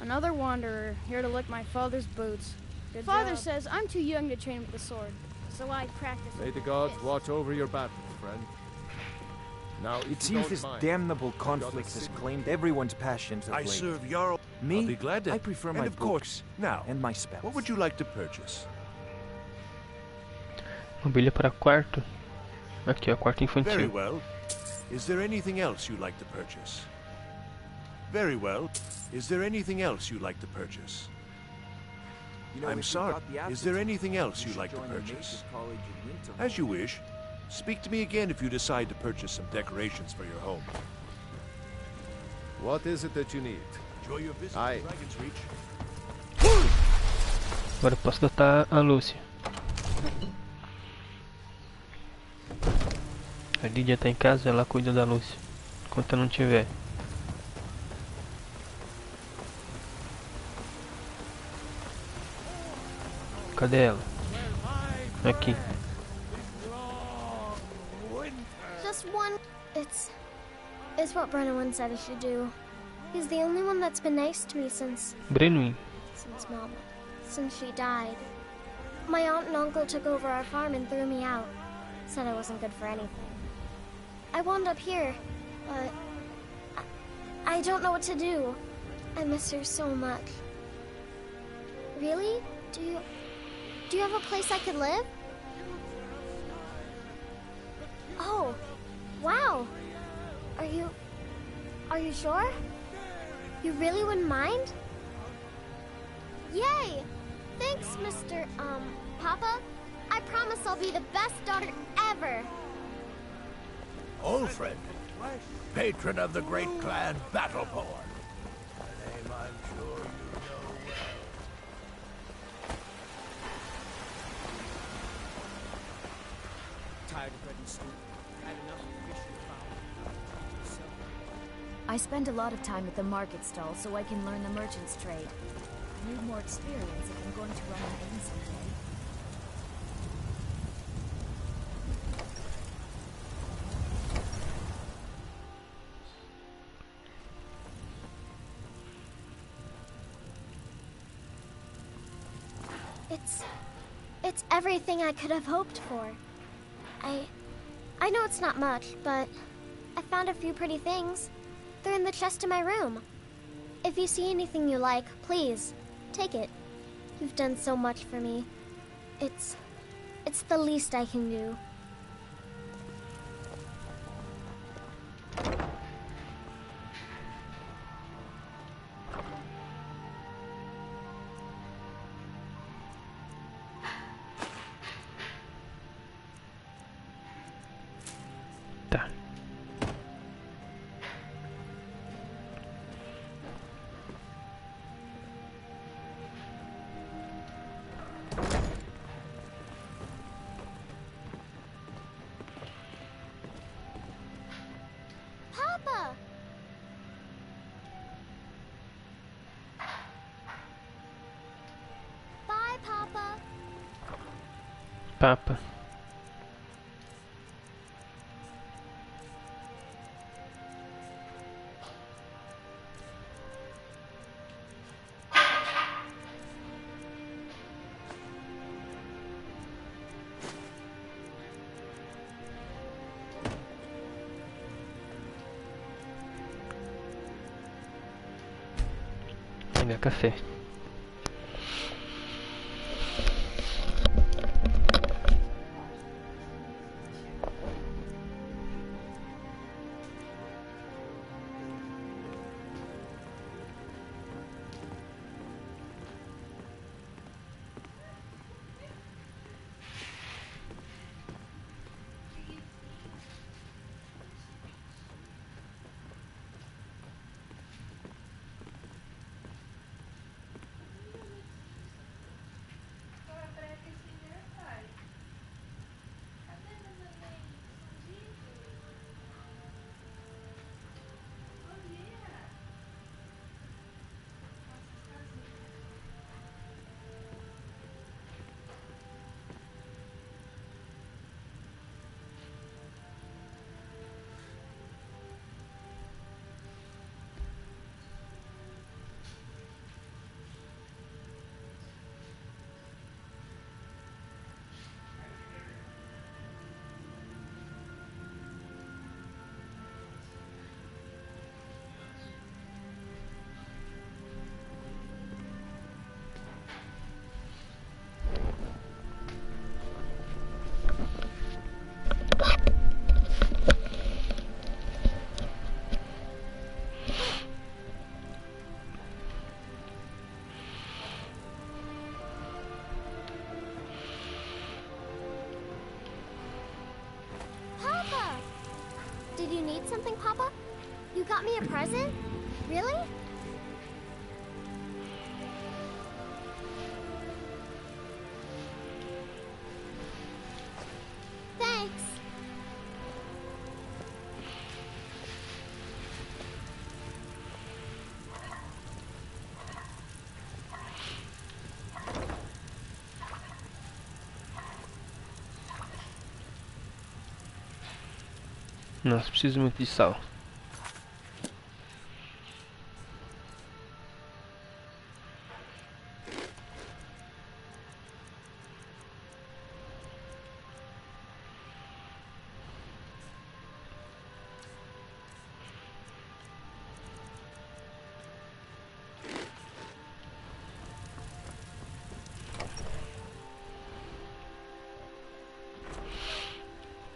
Another wanderer, here to lick my father's boots. Father says I'm too young to train with the sword, so I practice. May the gods watch over your battles, friend. Now, It seems this damnable conflict has claimed everyone's passions of I late. serve Jarl. Me? I'll be glad to. I prefer and my of books course, now, and my spells. what would you like to purchase? Mobília para quarto. Aqui, ó, quarto Very infantil. well. Is there anything else you'd like to purchase? Very well. Is there anything else you'd like to purchase? I'm sorry. Is there anything else you'd like to purchase? As you wish. Speak to me again if you decide to purchase some decorations for your home. What is it that you need? Enjoy your visit Aye. to Dragon's Reach. Agora eu posso dotar a Lúcia. A Lídia tá em casa, ela cuida da Lúcia. Enquanto eu não tiver. Cadê ela? Aqui. Just one. It's what Brennan said I should do. He's the only one that's been nice to me since Brenuin. Mom. Since she died. My aunt and uncle took over our farm and threw me out. Said I wasn't good for anything. I wound up here, but I don't know what to do. I miss her so much. Really? Do you have a place I could live? Oh, wow. Are you sure? You really wouldn't mind? Yay! Thanks, Mr. Papa. I promise I'll be the best daughter ever. Old friend, patron of the great clan Battleborn. A name I'm sure you know well. Tired of bread and stew. Had enough of fish and fowl. I spend a lot of time at the market stall so I can learn the merchant's trade. I need more experience if I'm going to run an inn someday. It's everything I could have hoped for. I know it's not much, but I found a few pretty things. They're in the chest in my room. If you see anything you like, please, take it. You've done so much for me. It's the least I can do. Papa. Ainda café. Did you need something, Papa? You got me a present? Really? Thanks. Nossa, preciso muito de sal.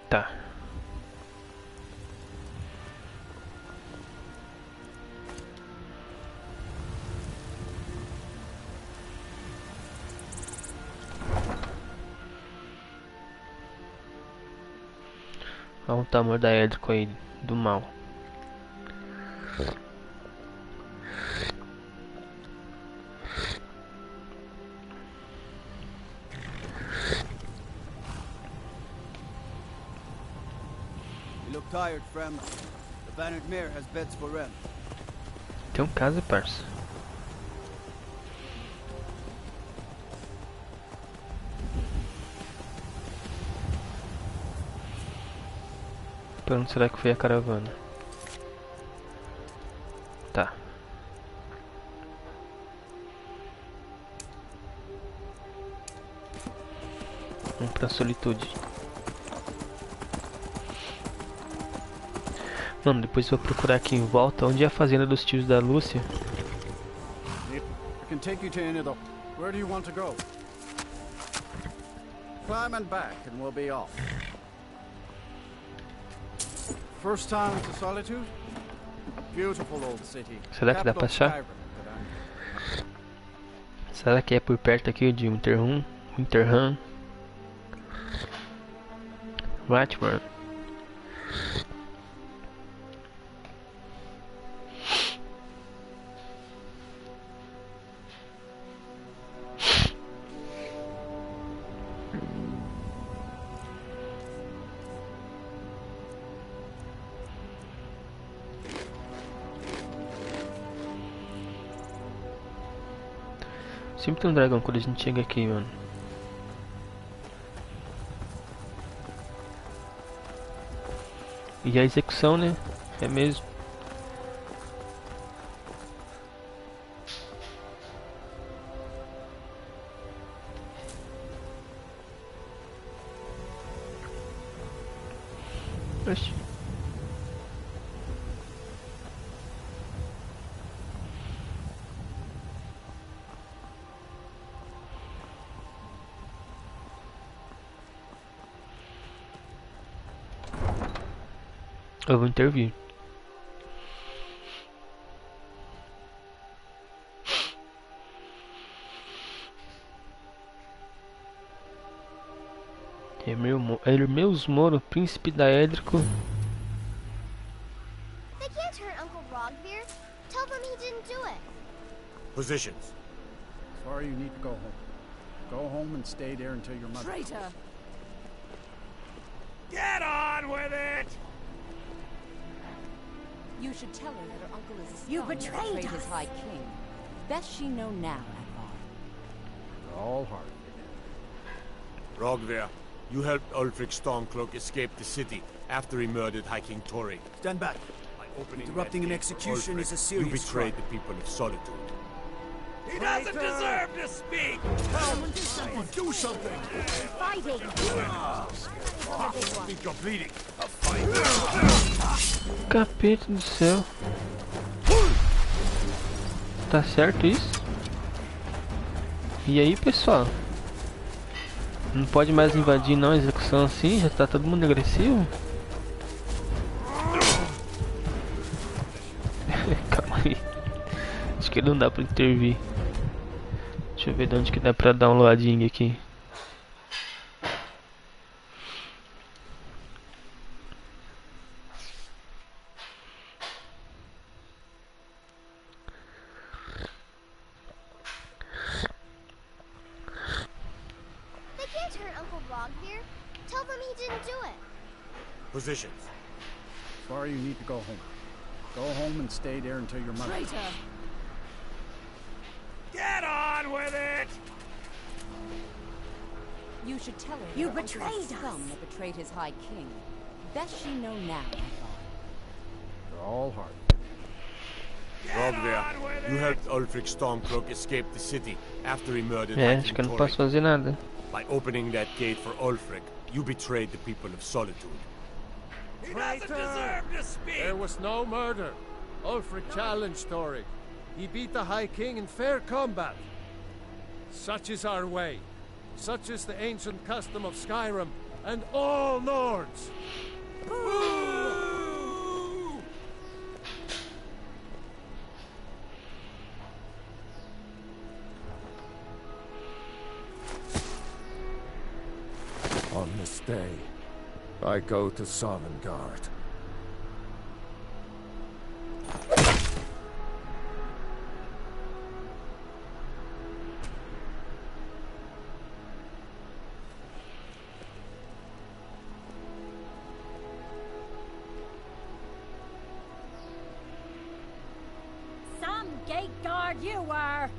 Tá. Olha o tamanho da hélice aí do mal. You look tired, friend. The bannered mare has beds for rent. Tem casa, parça. Pra onde será que foi a caravana? Tá. Vamos pra solitude. Mano, depois eu vou procurar aqui em volta onde é a fazenda dos tios da Lúcia. I can take you to any of the... Where do you want to go? Climb and back and we'll be off. First time to Solitude? Beautiful old city. Será que dá pra achar? Será que é por perto aqui de Winterham? Whitburn. Sempre tem um dragão quando a gente chega aqui, mano. E a execução, né? É mesmo. Oxi. Eu vou intervir. Hermeus Moro, príncipe da Édrico. They can't hurt Uncle Rogvir. Tell them he didn't do it. Positions. Sorry, you need to go home. Go home and stay there until your mother... Traitor! Get on with it! You should tell her that her uncle is a scum You that betrayed his us. high king. Best she know now, Advar. They're all hard. Rogvir, you helped Ulfric Stormcloak escape the city after he murdered High King Tori. Stand back. By opening Interrupting that an gate for execution Ulfric, is a serious you betrayed crime. the people of Solitude. He doesn't deserve to speak! Someone do something. Do something! Fighting. Think you're bleeding. A fight! Capeta do céu. Tá certo isso? E aí, pessoal? Não pode mais invadir não a execução assim? Já tá todo mundo agressivo? Calma aí. Acho que não dá pra intervir. Deixa eu ver de onde que dá pra dar um loading aqui. They can't hurt Uncle Rogvir. Tell them he didn't do it. Positions. Sorry, you need to go home. Go home and stay there until your mother... Traitor! Get on with it! You should tell her You that her uncle is a betrayed scum us. that betrayed his high king. Best she know now, Advar. They're all hard. Rogvir, you helped Ulfric Stormcloak escape the city after he murdered É, High acho King que eu não Tori. posso fazer nada. By opening that gate for Ulfric, you betrayed the people of Solitude. He doesn't deserve to speak! There was no murder. Ulfric challenged Tori. He beat the High King in fair combat. Such is our way. Such is the ancient custom of Skyrim and all Nords. On this day, I go to Sovngarde. You were.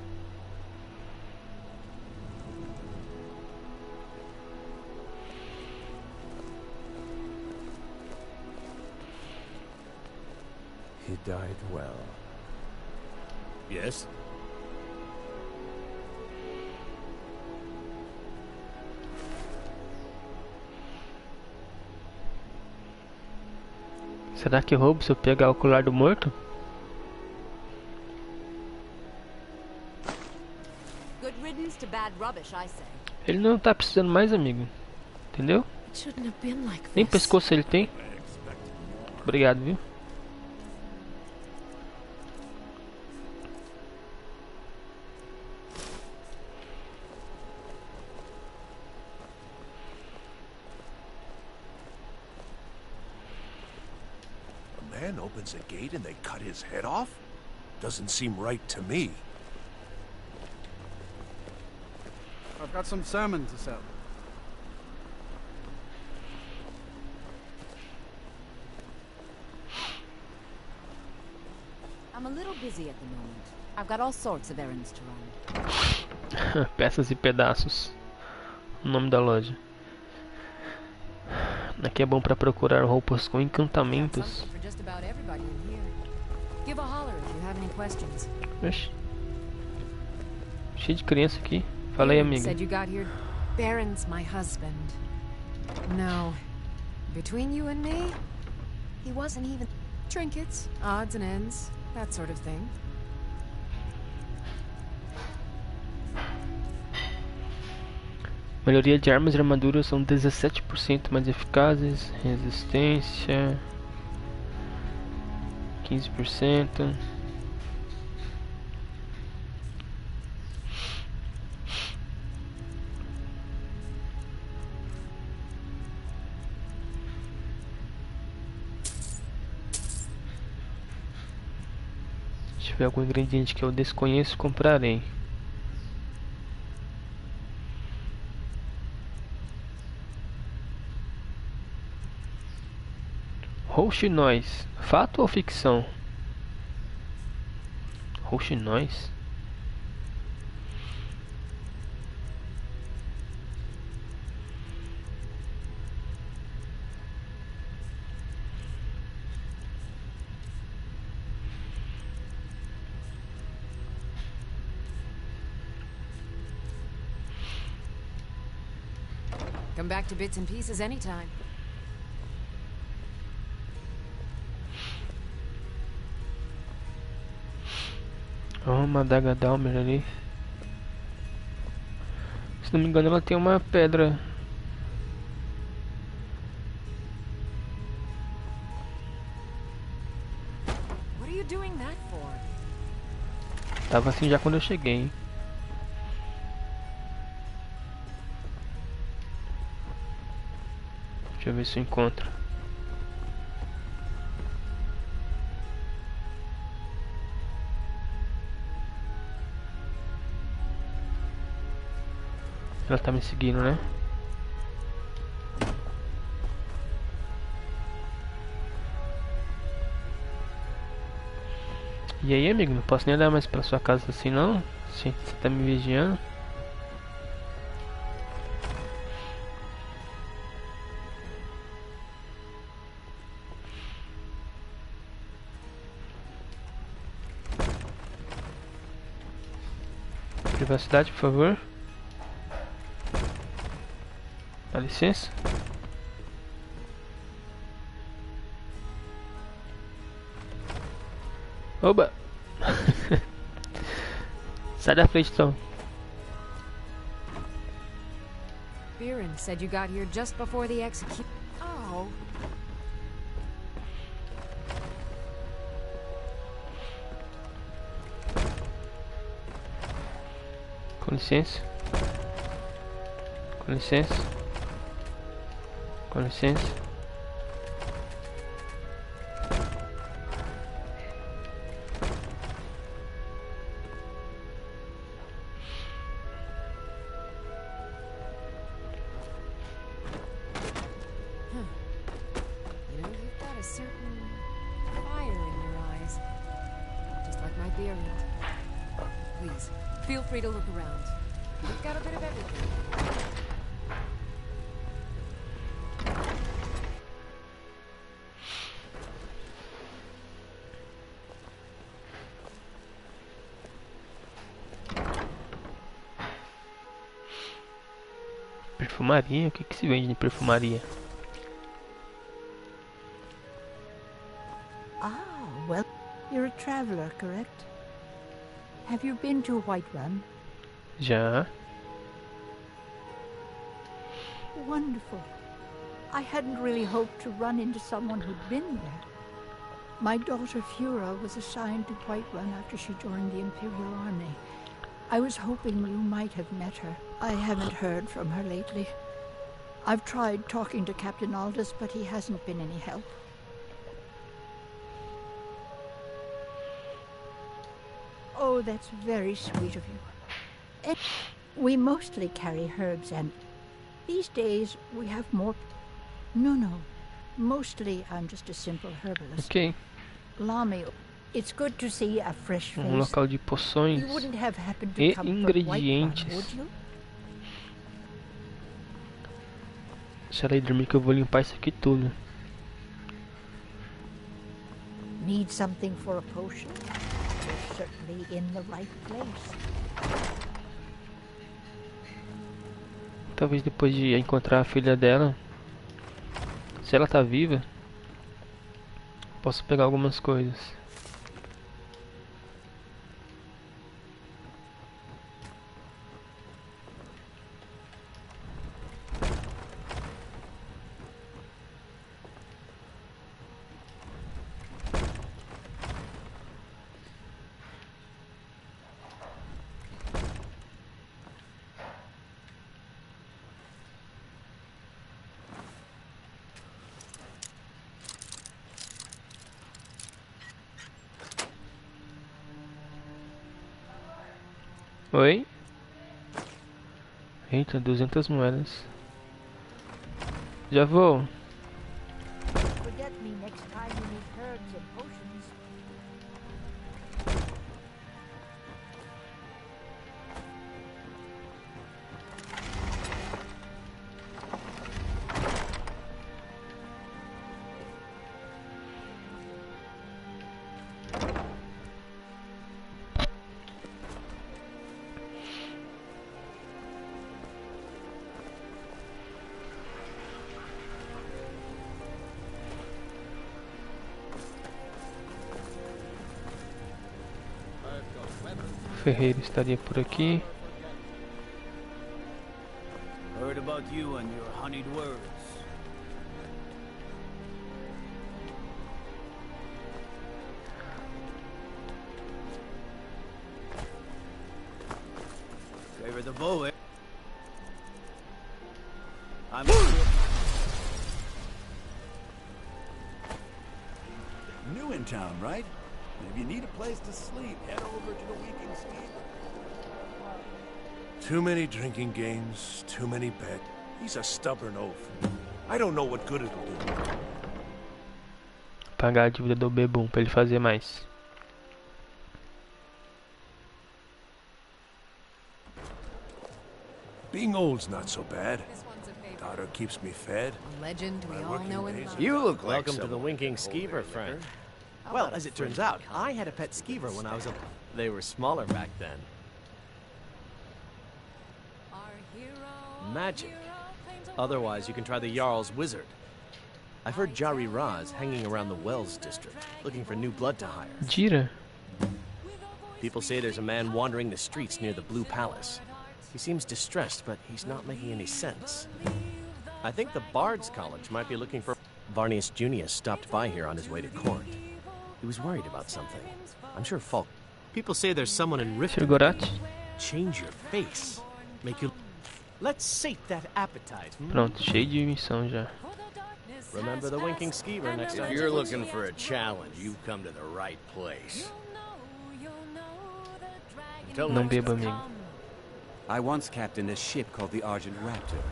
He died well. Yes? Será que roubo se eu pegar o colar do morto? Good riddance to bad rubbish, I say. Ele não tá precisando mais, amigo. Entendeu? It shouldn't have been like Nem this. pescoço ele tem. Obrigado, viu? A man opens a gate and they cut his head off? Doesn't seem right to me. I've got some salmon to sell. I'm a little busy at the moment. I've got all sorts of errands to run. Peças e pedaços. O nome da loja. Aqui é bom para procurar roupas com encantamentos. For just about everybody in here. Give a holler if you have any questions. Oxi. Cheio de criança aqui. Fala aí, amiga. Said you got here. Baron's my husband. No. Between you and me, he wasn't even trinkets, odds and ends, that sort of thing. Melhoria de armas e armaduras são 17% mais eficazes. Resistência 15%. Se tiver algum ingrediente que eu desconheço, comprarei. Rouxinóis, fato ou ficção? Rouxinóis? Come back to bits and pieces anytime. Uma adaga Dalmer ali. Se não me engano, ela tem uma pedra. What are you doing that for? Tava assim já quando eu cheguei, hein? Deixa eu ver se eu encontro. Ela tá me seguindo, né? E aí, amigo? Não posso nem andar mais pra sua casa assim, não? Você tá me vigiando? Privacidade, por favor. Dá licença. Oba! Sai da frente, então. Baron said you got here just before the execution. Oh. Com licença. Com licença. Com licença. You know, you've got a certain fire in your eyes. Just like my beard. please. Feel free to look around. We've got a bit of everything. Perfumaria? O que que se vende de perfumaria? Ah, well, you're a traveler, correct? Have you been to Whiterun? Já. Wonderful. I hadn't really hoped to run into someone who'd been there. My daughter Fura was assigned to Whiterun after she joined the Imperial Army. I was hoping you might have met her. I haven't heard from her lately. I've tried talking to Captain Aldous, but he hasn't been any help. Oh, that's very sweet of you. We mostly carry herbs, and these days we have more... No. Mostly I'm just a simple herbalist. Ok. Lami, it's good to see a fresh face. Local de poções You wouldn't have happened to e come from ingredientes. Whiterun, would you? Deixa ela aí dormir que eu vou limpar isso aqui tudo. Need something for a potion? You're certainly in the right place. Talvez depois de encontrar a filha dela, se ela tá viva, posso pegar algumas coisas. Oi? Eita, 200 moedas. Já vou. Forget me next time you need herbs and potions. O ferreiro estaria por aqui. Heard about you and your honeyed words. Favor the bow, eh? I'm New in town, right? If you need a place to sleep, head over to the Winking Steamer. Too many drinking games, too many bets. He's a stubborn oaf. I don't know what good it'll do. Pagar a dívida do bebum pra ele fazer mais. Being old's not so bad. Daughter keeps me fed. A legend we all know and love. You look like Welcome to the Winking Skeever, friend. Well, as it turns out, I had a pet skeever when I was a... They were smaller back then. Magic. Otherwise, you can try the Jarl's Wizard. I've heard Jari Raz hanging around the Wells district, looking for new blood to hire. Gira. People say there's a man wandering the streets near the Blue Palace. He seems distressed, but he's not making any sense. I think the Bard's College might be looking for... Varnius Junius stopped by here on his way to court. He was worried about something. I'm sure Falk... People say there's someone in Riften. Change your face. Make you... Let's sate that appetite. Pronto, cheio de missão já. Remember the Winking Skeever next time. If you're looking for a challenge, you've come to the right place. Não beba, amigo. I once captained a ship called the Argent Raptor.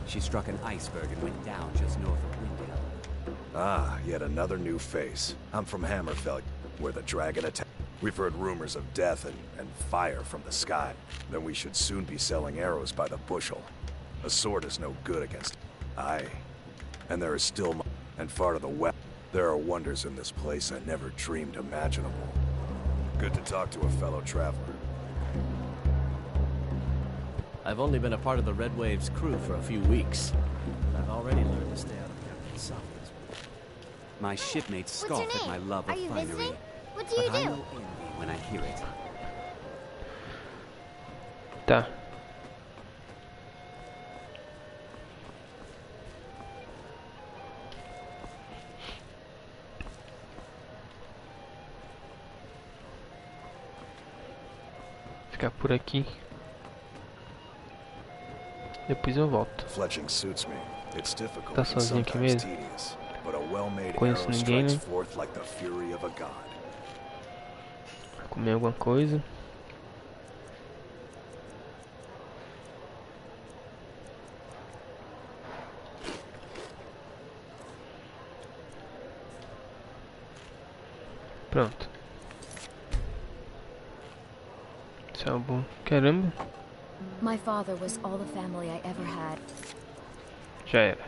She struck an iceberg and went down just north of Windhelm. Ah, yet another new face. I'm from Hammerfell, where the dragon attacked. We've heard rumors of death and fire from the sky. Then we should soon be selling arrows by the bushel. A sword is no good against... Aye. And there is still... And far to the west, there are wonders in this place I never dreamed imaginable. Good to talk to a fellow traveler. I've only been a part of the Red Wave's crew for a few weeks. I've already learned to stay out of Captain Soft's. My shipmates scoff at my love of Are you finery. visiting? What do But you I do? know envy when I hear it. Tá. Ficar por aqui. Depois eu volto. Fletching suits me. It's difficult Tá and sozinho aqui sometimes mesmo? tedious, but a well-made Conheço arrow ninguém, strikes né? forth like the fury of a god. Vou comer alguma coisa. Pronto. Salvo. Caramba. My father was all the family I ever had. Já era.